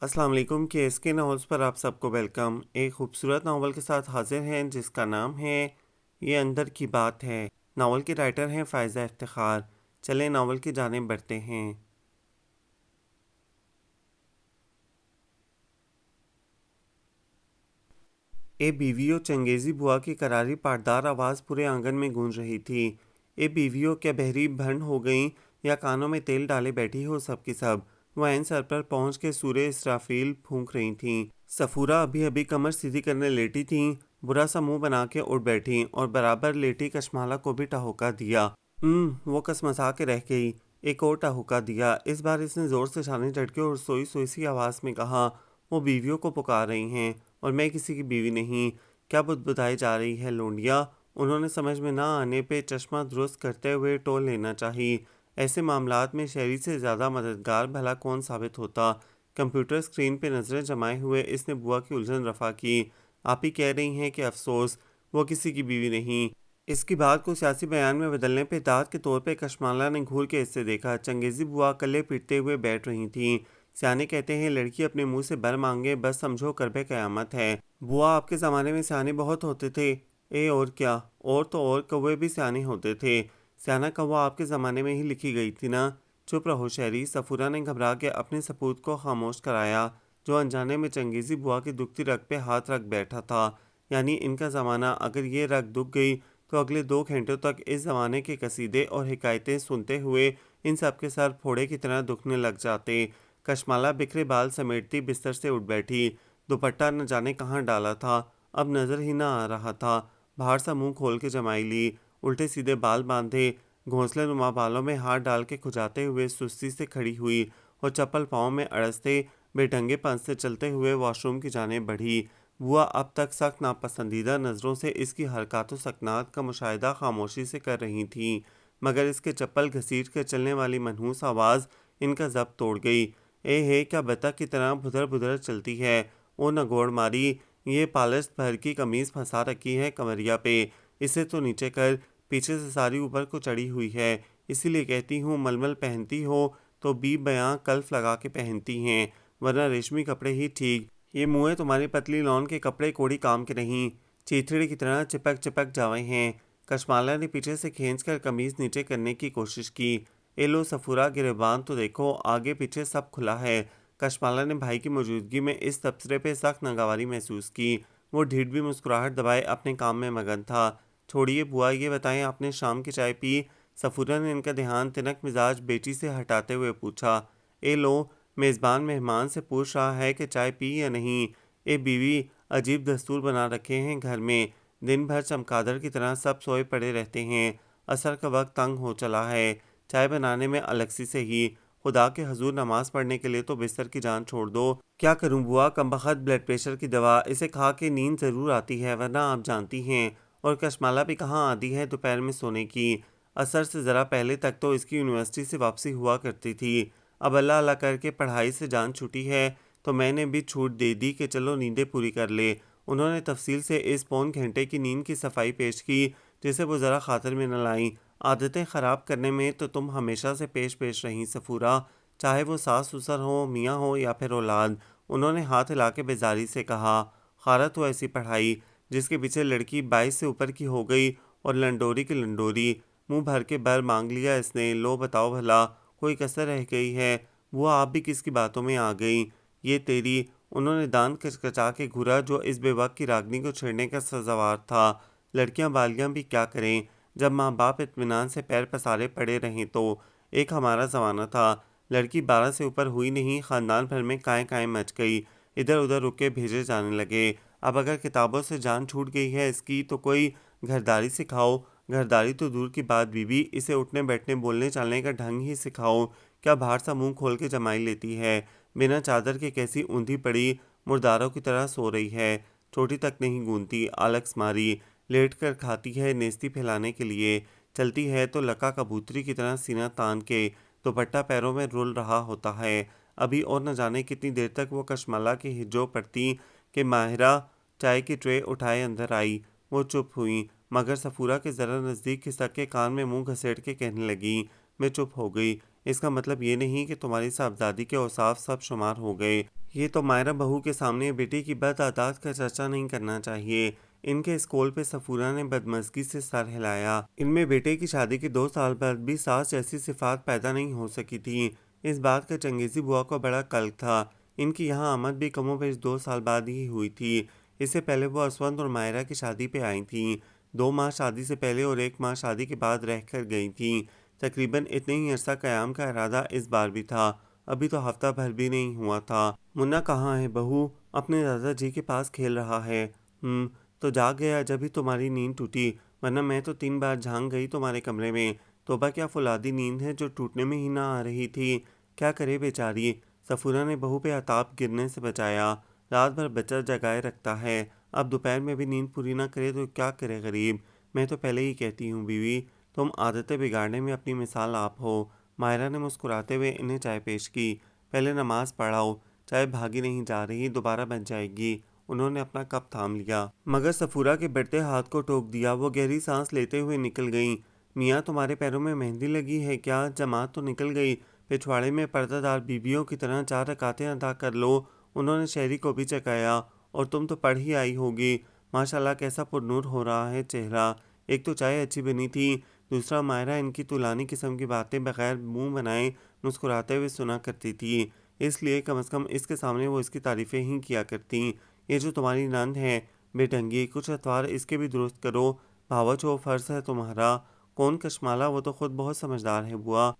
السلام علیکم کے ایس کے ناولز پر آپ سب کو ویلکم۔ ایک خوبصورت ناول کے ساتھ حاضر ہیں جس کا نام ہے یہ اندر کی بات ہے۔ ناول کے رائٹر ہیں فائزہ افتخار۔ چلیں ناول کی جانب بڑھتے ہیں۔ اے بیویو، چنگیزی بوا کی کراری پاٹدار آواز پورے آنگن میں گونج رہی تھی۔ اے بیویو، کیا بحری بھنڈ ہو گئیں یا کانوں میں تیل ڈالے بیٹھی ہو سب کی سب؟ وہ عین سر پر پہنچ کے سورہ اسرافیل پھونک رہی تھیں۔ صفورہ ابھی ابھی کمر سیدھی کرنے لیٹی تھیں، برا سا منہ بنا کے اٹھ بیٹھیں اور برابر لیٹی کشمالہ کو بھی ٹہوکا دیا۔ وہ کسمسا کے رہ گئی۔ ایک اور ٹہوکا دیا۔ اس بار اس نے زور سے شانے جھٹکے اور سوئی سوئی سی آواز میں کہا، وہ بیویوں کو پکار رہی ہیں اور میں کسی کی بیوی نہیں۔ کیا بدبدائی جا رہی ہے لونڈیا؟ انہوں نے سمجھ میں نہ آنے پہ چشمہ درست کرتے ہوئے ٹول لینا چاہیے۔ ایسے معاملات میں شہری سے زیادہ مددگار بھلا کون ثابت ہوتا؟ کمپیوٹر اسکرین پہ نظریں جمائے ہوئے اس نے بوا کی الجھن رفع کی۔ آپ ہی کہہ رہی ہیں کہ افسوس، وہ کسی کی بیوی نہیں۔ اس کی بات کو سیاسی بیان میں بدلنے پہ داد کے طور پہ کشمالہ نے گھور کے اس سے دیکھا۔ چنگیزی بوا کلے پیٹتے ہوئے بیٹھ رہی تھیں۔ سیانے کہتے ہیں لڑکی اپنے منہ سے بر مانگے بس سمجھو کربے قیامت ہے۔ بوا، آپ کے زمانے میں سیانے بہت ہوتے تھے۔ اور کیا، اور تو اور کوے بھی سیانے ہوتے تھے۔ سیانہ کوا آپ کے زمانے میں ہی لکھی گئی تھی نا۔ چپ رہو شہری، صفورہ نے گھبرا کے اپنے سپوت کو خاموش کرایا، جو انجانے میں چنگیزی بوا کی دکھتی رگ پہ ہاتھ رکھ بیٹھا تھا۔ یعنی ان کا زمانہ، اگر یہ رگ دکھ گئی تو اگلے 2 گھنٹوں تک اس زمانے کے قصیدے اور حکایتیں سنتے ہوئے ان سب کے سر پھوڑے کی طرح دکھنے لگ جاتے۔ کشمالہ بکھرے بال سمیٹتی بستر سے اٹھ بیٹھی۔ دوپٹہ نہ جانے کہاں ڈالا تھا، اب نظر ہی نہ آ رہا تھا۔ باہر سا منہ کھول کے جمائی لی، الٹے سیدھے بال باندھے، گھونسلے نما بالوں میں ہاتھ ڈال کے کھجاتے ہوئے سستی سے کھڑی ہوئی اور چپل پاؤں میں اڑستے بے ڈھنگے پن سے چلتے ہوئے واش روم کی جانب بڑھی۔ بوا اب تک سخت ناپسندیدہ نظروں سے اس کی حرکات و سکنات کا مشاہدہ خاموشی سے کر رہی تھیں، مگر اس کے چپل گھسیٹ کر چلنے والی منحوس آواز ان کا ضبط توڑ گئی۔ اے ہے، کیا بطخ کی طرح بھدر بھدر چلتی ہے؟ او نگوڑ ماری، یہ پالست بھر کی قمیض پھنسا رکھی ہے کمریا پہ، اسے تو نیچے کر، پیچھے سے ساری اوپر کو چڑھی ہوئی ہے۔ اسی لیے کہتی ہوں ململ پہنتی ہو تو بی بیاں کلف لگا کے پہنتی ہیں، ورنہ ریشمی کپڑے ہی ٹھیک۔ یہ منہیں تمہاری پتلی لون کے کپڑے کوڑی کام کے نہیں، چیتھڑی کی طرح چپک چپک جاوے ہیں۔ کشمالہ نے پیچھے سے کھینچ کر قمیض نیچے کرنے کی کوشش کی۔ اے لو صفورہ، گریبان تو دیکھو، آگے پیچھے سب کھلا ہے۔ کشمالہ نے بھائی کی موجودگی میں اس تبصرے پہ سخت ناگواری محسوس کی۔ وہ ڈھیٹ بھی مسکراہٹ دبائے اپنے کام میں مگن تھا۔ چھوڑیے بوا، یہ بتائیں آپ نے شام کی چائے پی؟ صفورہ نے ان کا دھیان تنک مزاج بیٹی سے ہٹاتے ہوئے پوچھا۔ اے لو، میزبان مہمان سے پوچھ رہا ہے کہ چائے پی یا نہیں۔ اے بیوی، عجیب دستور بنا رکھے ہیں گھر میں، دن بھر چمگادڑ کی طرح سب سوئے پڑے رہتے ہیں۔ عصر کا وقت تنگ ہو چلا ہے، چائے بنانے میں الکسی سے ہی، خدا کے حضور نماز پڑھنے کے لیے تو بستر کی جان چھوڑ دو۔ کیا کروں بوا، کمبخت بلڈ پریشر کی دوا، اسے کھا کے نیند ضرور آتی ہے، ورنہ آپ جانتی ہیں۔ اور کشمالہ بھی کہاں آتی ہے دوپہر میں سونے کی؟ عصر سے ذرا پہلے تک تو اس کی یونیورسٹی سے واپسی ہوا کرتی تھی، اب اللہ اللہ کر کے پڑھائی سے جان چھوٹی ہے تو میں نے بھی چھوٹ دے دی کہ چلو نیندیں پوری کر لے۔ انہوں نے تفصیل سے اس پون گھنٹے کی نیند کی صفائی پیش کی جسے وہ ذرا خاطر میں نہ لائیں۔ عادتیں خراب کرنے میں تو تم ہمیشہ سے پیش رہیں صفورہ، چاہے وہ ساس سسر ہو، میاں ہو یا پھر اولاد۔ انہوں نے ہاتھ ہلا کے بیزاری سے کہا۔ خارت ہو ایسی پڑھائی جس کے پیچھے لڑکی 22 سے اوپر کی ہو گئی اور لنڈوری کی لنڈوری۔ منہ بھر کے بر مانگ لیا اس نے۔ لو بتاؤ بھلا، کوئی کسر رہ گئی ہے؟ وہ آپ بھی کس کی باتوں میں آ گئیں؟ یہ تیری، انہوں نے دانت کچکچا کے گھورا جو اس بے وقت کی راگنی کو چھیڑنے کا سزاوار تھا۔ لڑکیاں بالیاں بھی کیا کریں جب ماں باپ اطمینان سے پیر پسارے پڑے رہیں تو؟ ایک ہمارا زمانہ تھا، لڑکی 12 سے اوپر ہوئی نہیں، خاندان بھر میں کائیں کائیں مچ گئی، ادھر ادھر رکے بھیجے جانے لگے۔ اب اگر کتابوں سے جان چھوٹ گئی ہے اس کی تو کوئی گھرداری سکھاؤ۔ گھرداری تو دور کی بات بیوی، اسے اٹھنے بیٹھنے بولنے چالنے کا ڈھنگ ہی سکھاؤ۔ کیا باہر سا منہ کھول کے جمائی لیتی ہے؟ بنا چادر کے کیسی اوندھی پڑی مرداروں کی طرح سو رہی ہے، چوٹی تک نہیں گونتی، آلکس ماری، لیٹ کر کھاتی ہے نیستی پھیلانے کے لیے، چلتی ہے تو لکا کبوتری کی طرح سینہ تان کے، دوپٹہ پیروں میں رول رہا ہوتا ہے۔ ابھی اور نہ جانے کتنی دیر تک وہ کشمالہ کی ہجو پڑتی کہ ماہرہ چائے کی ٹرے اٹھائے اندر آئی۔ وہ چپ ہوئیں، مگر صفورہ کے ذرا نزدیک کھسک کے کان میں منہ گھسیٹ کے کہنے لگیں، میں چپ ہو گئی۔ اس کا مطلب یہ نہیں کہ تمہاری صاحبزادی کے اوصاف سب شمار ہو گئے۔ یہ تو مائرہ بہو کے سامنے بیٹے کی بد عادات کا چرچا نہیں کرنا چاہیے۔ ان کے اسکول پہ سفورہ نے بدمزگی سے سر ہلایا۔ ان میں بیٹے کی شادی کے 2 سال بعد بھی ساس جیسی صفات پیدا نہیں ہو سکی تھی۔ اس بات کا چنگیزی بوا کو بڑا قلق تھا۔ ان کی یہاں آمد بھی کم و بیش 2 سال بعد ہی ہوئی تھی۔ اس سے پہلے وہ اسود اور مائرہ کی شادی پہ آئی تھیں۔ 2 ماہ شادی سے پہلے اور 1 ماہ شادی کے بعد رہ کر گئی تھیں۔ تقریباً اتنے ہی عرصہ قیام کا ارادہ اس بار بھی تھا۔ ابھی تو ہفتہ بھر بھی نہیں ہوا تھا۔ منا کہاں ہے بہو؟ اپنے دادا جی کے پاس کھیل رہا ہے۔ تو جاگ گیا جب ہی تمہاری نیند ٹوٹی، ورنہ میں تو 3 بار جھانک گئی تمہارے کمرے میں۔ توبہ کیا فولادی نیند ہے جو ٹوٹنے میں ہی نہ آ رہی تھی۔ کیا کرے بیچاری؟ سفورہ نے بہو پہ عتاب گرنے سے بچایا۔ رات بھر بچہ جگائے رکھتا ہے، اب دوپہر میں بھی نیند پوری نہ کرے تو کیا کرے غریب۔ میں تو پہلے ہی کہتی ہوں بیوی، تم عادتیں بگاڑنے میں اپنی مثال آپ ہو۔ مائرہ نے مسکراتے ہوئے انہیں چائے پیش کی۔ پہلے نماز پڑھاؤ، چائے بھاگی نہیں جا رہی، دوبارہ بن جائے گی۔ انہوں نے اپنا کپ تھام لیا، مگر سفورہ کے بڑھتے ہاتھ کو ٹوک دیا۔ وہ گہری سانس لیتے ہوئے نکل گئیں۔ میاں تمہارے پیروں میں مہندی لگی ہے کیا؟ جماعت تو نکل گئی، پچھواڑے میں پردہ دار بیویوں کی طرح 4 رکعتیں ادا کر لو۔ انہوں نے شہری کو بھی چکایا۔ اور تم تو پڑھ ہی آئی ہوگی، ماشاءاللہ کیسا پرنور ہو رہا ہے چہرہ۔ ایک تو چائے اچھی بنی تھی، دوسرا مائرہ ان کی طولانی قسم کی باتیں بغیر منہ بنائے مسکراتے ہوئے سنا کرتی تھی، اس لیے کم از کم اس کے سامنے وہ اس کی تعریفیں ہی کیا کرتی۔ یہ جو تمہاری نند ہے بے ڈھنگی، کچھ اتوار اس کے بھی درست کرو، بھاوچ وہ فرض ہے تمہارا۔ کون کشمالہ؟ وہ تو خود بہت سمجھدار ہے بوا۔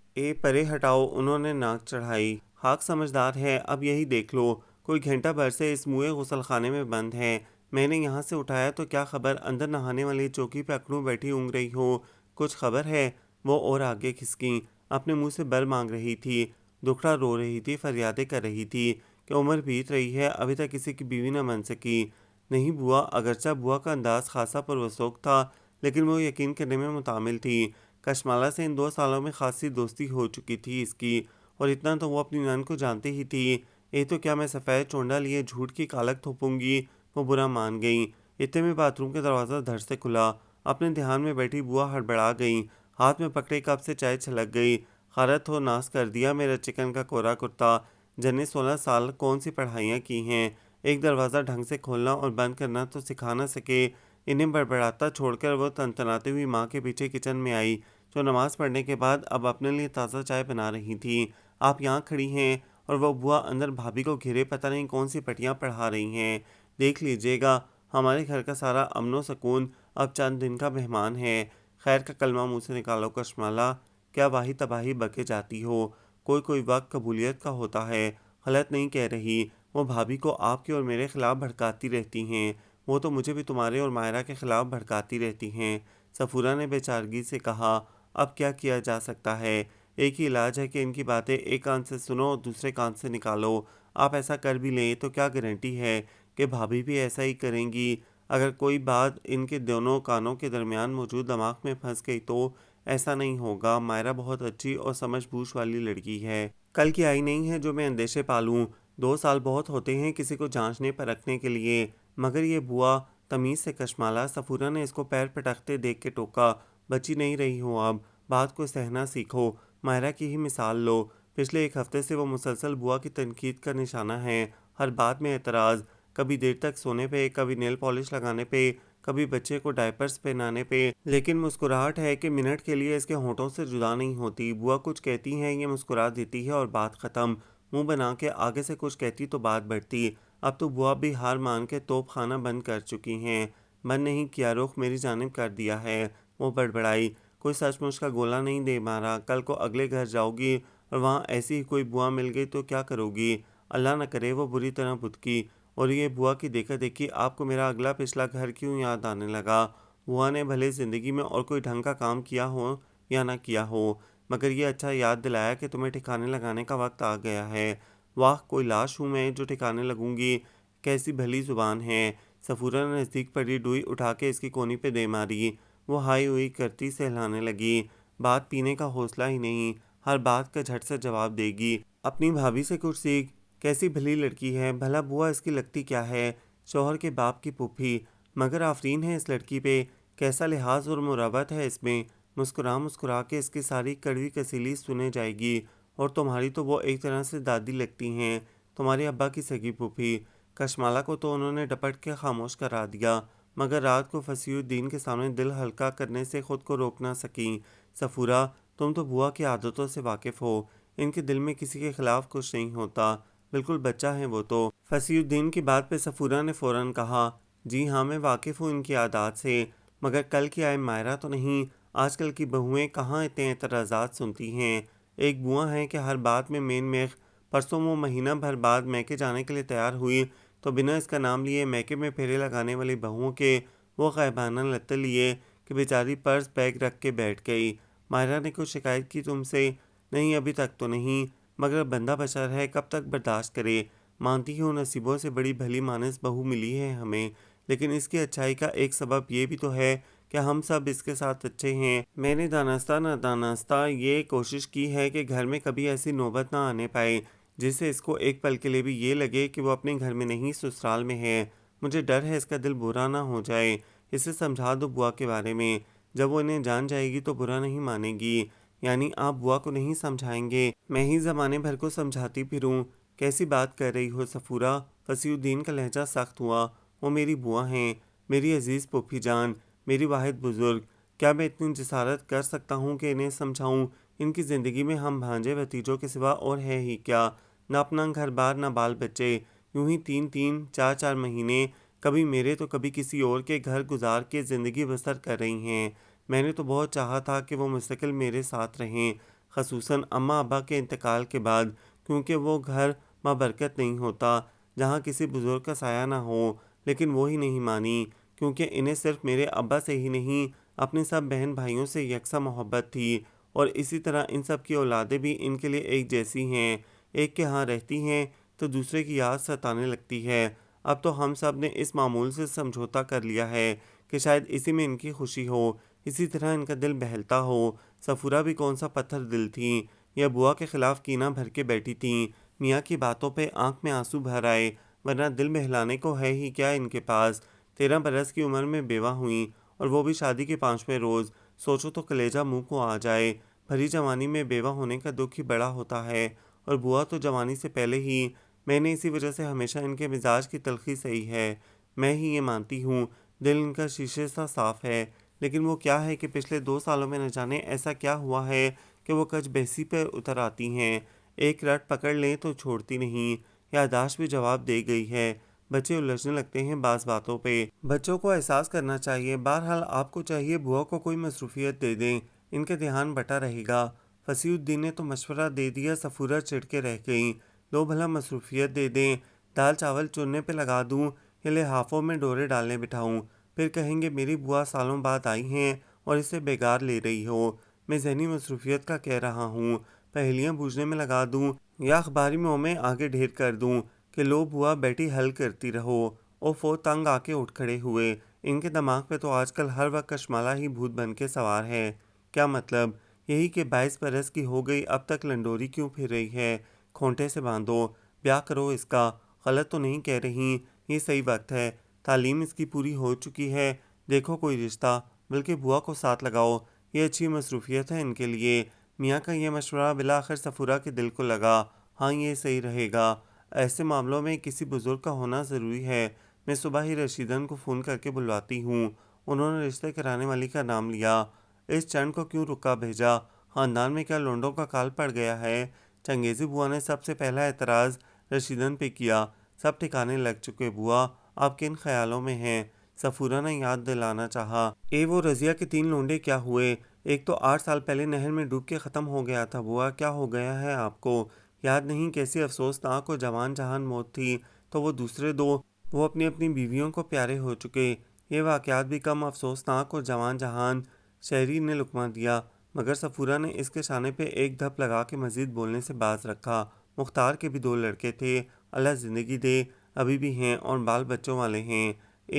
پرے ہٹاؤ، انہوں نے ناک چڑھائی۔ خاک سمجھدار ہے، اب یہی دیکھ لو، کوئی گھنٹہ بھر سے اس موئے غسل خانے میں بند ہے۔ میں نے یہاں سے اٹھایا تو کیا خبر اندر نہانے والی چوکی پہ اکڑوں بیٹھی اونگ رہی ہو؟ کچھ خبر ہے؟ وہ اور آگے کھسکیں، اپنے منہ سے بر مانگ رہی تھی، دکھڑا رو رہی تھی، فریادیں کر رہی تھی کہ عمر بیت رہی ہے، ابھی تک کسی کی بیوی نہ بن سکی۔ نہیں بوا، اگرچہ بوا کا انداز خاصا پروسوک تھا، لیکن وہ یقین کرنے میں متعامل تھی۔ کشمالہ سے ان 2 سالوں میں خاصی دوستی ہو چکی تھی اس کی، اور اتنا تو وہ اپنی نند کو جانتی ہی تھی۔ تو کیا میں سفید چونڈا لیے جھوٹ کی کالک تھوپوں گی؟ وہ برا مان گئیں۔ اتنے میں باتھ روم کا دروازہ دھڑ سے کھلا۔ اپنے دھیان میں بیٹھی بوا ہڑبڑا گئیں، ہاتھ میں پکڑے کپ سے چائے چھلک گئی۔ خارت ہو ناس کر دیا میرا چکن کا کورا کرتا، جن نے 16 سال کون سی پڑھائیاں کی ہیں، ایک دروازہ ڈھنگ سے کھولنا اور بند کرنا تو سکھا نہ سکے۔ انہیں بڑبڑاتا چھوڑ کر وہ تنتناتی ہوئی ماں کے پیچھے کچن میں آئی، جو نماز پڑھنے کے بعد اب اپنے لیے تازہ چائے بنا رہی تھی۔ آپ یہاں کھڑی ہیں اور وہ بوا اندر بھابھی کو گھیرے پتہ نہیں کون سی پٹیاں پڑھا رہی ہیں۔ دیکھ لیجیے گا، ہمارے گھر کا سارا امن و سکون اب چند دن کا مہمان ہے۔ خیر کا کلمہ منہ سے نکالو کشمالہ، کیا واہی تباہی بکے جاتی ہو؟ کوئی وقت قبولیت کا ہوتا ہے، غلط نہیں کہہ رہی۔ وہ بھابھی کو آپ کے اور میرے خلاف بھڑکاتی رہتی ہیں، وہ تو مجھے بھی تمہارے اور مائرہ کے خلاف بھڑکاتی رہتی ہیں۔ سفورہ نے بے چارگی سے کہا، اب کیا جا سکتا ہے؟ ایک ہی علاج ہے کہ ان کی باتیں ایک کان سے سنو اور دوسرے کان سے نکالو۔ آپ ایسا کر بھی لیں تو کیا گارنٹی ہے کہ بھابھی بھی ایسا ہی کریں گی؟ اگر کوئی بات ان کے دونوں کانوں کے درمیان موجود دماغ میں پھنس گئی تو ایسا نہیں ہوگا۔ مائرہ بہت اچھی اور سمجھ بوجھ والی لڑکی ہے، کل کی آئی نہیں ہے جو میں اندیشے پالوں۔ 2 سال بہت ہوتے ہیں کسی کو جانچنے پرکھنے کے لیے، مگر یہ بوا تمیز سے کشمالہ۔ سفورہ نے اس کو پیر پٹکتے دیکھ کے ٹوکا، بچی نہیں رہی ہو اب، بات کو سہنا سیکھو، مائرہ کی ہی مثال لو۔ پچھلے 1 ہفتے سے وہ مسلسل بوا کی تنقید کا نشانہ ہے، ہر بات میں اعتراض، کبھی دیر تک سونے پہ، کبھی نیل پالش لگانے پہ، کبھی بچے کو ڈائپرز پہنانے پہ، لیکن مسکراہٹ ہے کہ منٹ کے لیے اس کے ہونٹوں سے جدا نہیں ہوتی۔ بوا کچھ کہتی ہیں، یہ مسکرا دیتی ہے اور بات ختم۔ منہ بنا کے آگے سے کچھ کہتی تو بات بڑھتی۔ اب تو بوا بھی ہار مان کے توپ خانہ بند کر چکی ہیں۔ بند نہیں کیا، رخ میری جانب کر دیا ہے۔ وہ بڑبڑائی، کوئی سچ مچ کا گولا نہیں دے مارا، کل کو اگلے گھر جاؤ گی اور وہاں ایسی ہی کوئی بوا مل گئی تو کیا کرو گی؟ اللہ نہ کرے وہ بری طرح بھتکی۔ اور یہ بوا کی دیکھا دیکھی آپ کو میرا اگلا پچھلا گھر کیوں یاد آنے لگا؟ بوا نے بھلے زندگی میں اور کوئی ڈھنگ کا کام کیا ہو یا نہ کیا ہو، مگر یہ اچھا یاد دلایا کہ تمہیں ٹھکانے لگانے کا وقت آ گیا ہے۔ واہ، کوئی لاش ہوں میں جو ٹھکانے لگوں گی؟ کیسی بھلی زبان ہے۔ سفورہ نے نزدیک پڑی ڈوئی اٹھا کے اس کی کونی پہ دے ماری۔ وہ ہائی ہوئی کرتی سہلانے لگی۔ بات پینے کا حوصلہ ہی نہیں، ہر بات کا جھٹ سے جواب دے گی۔ اپنی بھابھی سے کچھ سیکھ، کیسی بھلی لڑکی ہے، بھلا بوا اس کی لگتی کیا ہے؟ شوہر کے باپ کی پھوپھی، مگر آفرین ہے اس لڑکی پہ، کیسا لحاظ اور مروت ہے اس میں۔ مسکرا کے اس کی ساری کڑوی کسیلی سنے جائے گی اور تمہاری تو وہ ایک طرح سے دادی لگتی ہیں، تمہارے ابا کی سگی پھوپھی۔ کشمالہ کو تو انہوں نے ڈپٹ کے خاموش کرا دیا، مگر رات کو فصیح الدین کے سامنے دل ہلکا کرنے سے خود کو روک نہ سکیں۔ صفورہ، تم تو بوا کی عادتوں سے واقف ہو، ان کے دل میں کسی کے خلاف کچھ نہیں ہوتا، بالکل بچہ ہیں وہ تو۔ فصیح الدین کی بات پہ صفورہ نے فوراً کہا، جی ہاں میں واقف ہوں ان کی عادات سے، مگر کل کی آئے مائرہ تو نہیں۔ آج کل کی بہویں کہاں اتنے اعتراضات سنتی ہیں، ایک بوا ہیں کہ ہر بات میں مین میخ۔ پرسوں وہ مہینہ بھر بعد میکے جانے کے لیے تیار ہوئی تو بنا اس کا نام لیے میکے میں پھیرے لگانے والی بہوؤں کے وہ غائبانہ لتے لیے کہ بیچاری پرس بیگ رکھ کے بیٹھ گئی۔ مائرہ نے کچھ شکایت کی تم سے؟ نہیں ابھی تک تو نہیں، مگر بندہ بشر ہے، کب تک برداشت کرے۔ مانتی ہوں نصیبوں سے بڑی بھلی مانس بہو ملی ہے ہمیں، لیکن اس کی اچھائی کا ایک سبب یہ بھی تو ہے کہ ہم سب اس کے ساتھ اچھے ہیں۔ میں نے دانستہ نہ دانستہ یہ کوشش کی ہے کہ گھر میں کبھی ایسی نوبت نہ آنے پائے جس سے اس کو ایک پل کے لیے بھی یہ لگے کہ وہ اپنے گھر میں نہیں سسرال میں ہے۔ مجھے ڈر ہے اس کا دل برا نہ ہو جائے، اسے سمجھا دو بوا کے بارے میں، جب وہ انہیں جان جائے گی تو برا نہیں مانے گی۔ یعنی آپ بوا کو نہیں سمجھائیں گے، میں ہی زمانے بھر کو سمجھاتی پھروں؟ کیسی بات کر رہی ہو صفورہ؟ فصیح الدین کا لہجہ سخت ہوا۔ وہ میری بوا ہیں، میری عزیز پھوپھی جان، میری واحد بزرگ، کیا میں اتنی جسارت کر سکتا ہوں کہ انہیں سمجھاؤں؟ ان کی زندگی میں ہم بھانجے بھتیجوں کے سوا اور ہے ہی کیا؟ نہ اپنا گھر بار نہ بال بچے، یوں ہی 3 4 مہینے کبھی میرے تو کبھی کسی اور کے گھر گزار کے زندگی بسر کر رہی ہیں۔ میں نے تو بہت چاہا تھا کہ وہ مستقل میرے ساتھ رہیں، خصوصاً اماں ابا کے انتقال کے بعد، کیونکہ وہ گھر بابرکت نہیں ہوتا جہاں کسی بزرگ کا سایہ نہ ہو، لیکن وہ ہی نہیں مانی، کیونکہ انہیں صرف میرے ابا سے ہی نہیں اپنے سب بہن بھائیوں سے یکساں محبت تھی، اور اسی طرح ان سب کی اولادیں بھی ان کے لیے ایک جیسی ہیں، ایک کے ہاں رہتی ہیں تو دوسرے کی یاد ستانے لگتی ہے۔ اب تو ہم سب نے اس معمول سے سمجھوتا کر لیا ہے کہ شاید اسی میں ان کی خوشی ہو، اسی طرح ان کا دل بہلتا ہو۔ صفورہ بھی کون سا پتھر دل تھیں، یا بوا کے خلاف کینہ بھر کے بیٹھی تھیں؟ میاں کی باتوں پہ آنکھ میں آنسو بھر آئے، ورنہ دل بہلانے کو ہے ہی کیا ان کے پاس؟ 13 برس کی عمر میں بیوہ ہوئیں، اور وہ بھی شادی کے 5ویں روز۔ سوچو تو کلیجہ منہ کو آ جائے۔ بھری جوانی میں بیوہ ہونے کا دکھ ہی بڑا ہوتا ہے، اور بوا تو جوانی سے پہلے ہی۔ میں نے اسی وجہ سے ہمیشہ ان کے مزاج کی تلخی سہی ہے، میں ہی یہ مانتی ہوں دل ان کا شیشے سا صاف ہے، لیکن وہ کیا ہے کہ پچھلے 2 سالوں میں نہ جانے ایسا کیا ہوا ہے کہ وہ کچھ بحثی پہ اتر آتی ہیں، ایک رٹ پکڑ لیں تو چھوڑتی نہیں۔ یادداشت بھی جواب دے گئی ہے، بچے الجھنے لگتے ہیں بعض باتوں پہ، بچوں کو احساس کرنا چاہیے۔ بہرحال آپ کو چاہیے بوا کو کوئی مصروفیت دے دیں، ان کے دھیان بٹا رہے گا۔ فصیح الدین نے تو مشورہ دے دیا۔ صفورہ چڑ کے رہ گئیں، دو بھلا مصروفیت دے دیں، دال چاول چننے پہ لگا دوں یا لحافوں میں ڈورے ڈالنے بٹھاؤں؟ پھر کہیں گے میری بوا سالوں بعد آئی ہیں اور اسے بیگار لے رہی ہو۔ میں ذہنی مصروفیت کا کہہ رہا ہوں، پہیلیاں بوجھنے میں لگا دوں یا اخباری میں آگے ڈھیر کر دوں کہ لو بوا بیٹی حل کرتی رہو؟ اوفو، تنگ آ کے اٹھ کھڑے ہوئے۔ ان کے دماغ پہ تو آج کل ہر وقت کشمالہ ہی بھوت بن کے سوار ہے۔ کیا مطلب؟ یہی کہ 22 برس کی ہو گئی اب تک لنڈوری کیوں پھر رہی ہے؟ کھونٹے سے باندھو، بیاہ کرو اس کا۔ غلط تو نہیں کہہ رہی، یہ صحیح وقت ہے، تعلیم اس کی پوری ہو چکی ہے، دیکھو کوئی رشتہ، بلکہ بوا کو ساتھ لگاؤ، یہ اچھی مصروفیت ہے ان کے لیے۔ میاں کا یہ مشورہ بالآخر صفورہ کے دل کو لگا، ہاں یہ صحیح رہے گا، ایسے معاملوں میں کسی بزرگ کا ہونا ضروری ہے۔ میں صبح ہی رشیدن کو فون کر کے بلواتی ہوں۔ انہوں نے رشتے کرانے والی کا نام لیا۔ اس چنڈ کو کیوں رکا بھیجا؟ خاندان میں کیا لونڈوں کا کال پڑ گیا ہے؟ چنگیزی بوا نے سب سے پہلا اعتراض رشیدن پہ کیا۔ سب ٹھکانے لگ چکے بوا، آپ کن خیالوں میں ہیں؟ صفورہ نے یاد دلانا چاہا۔ وہ رضیہ کے 3 لونڈے کیا ہوئے؟ ایک تو 8 سال پہلے نہر میں ڈوب کے ختم ہو گیا تھا بوا، کیا ہو گیا ہے آپ کو؟ یاد نہیں کیسی افسوسناک اور جوان جہان موت تھی؟ تو وہ دوسرے 2، وہ اپنی اپنی بیویوں کو پیارے ہو چکے۔ یہ واقعات بھی کم افسوسناک اور جوان جہان؟ شہری نے لقمہ دیا، مگر صفورہ نے اس کے شانے پہ ایک دھپ لگا کے مزید بولنے سے باز رکھا۔ مختار کے بھی 2 لڑکے تھے، اللہ زندگی دے، ابھی بھی ہیں اور بال بچوں والے ہیں۔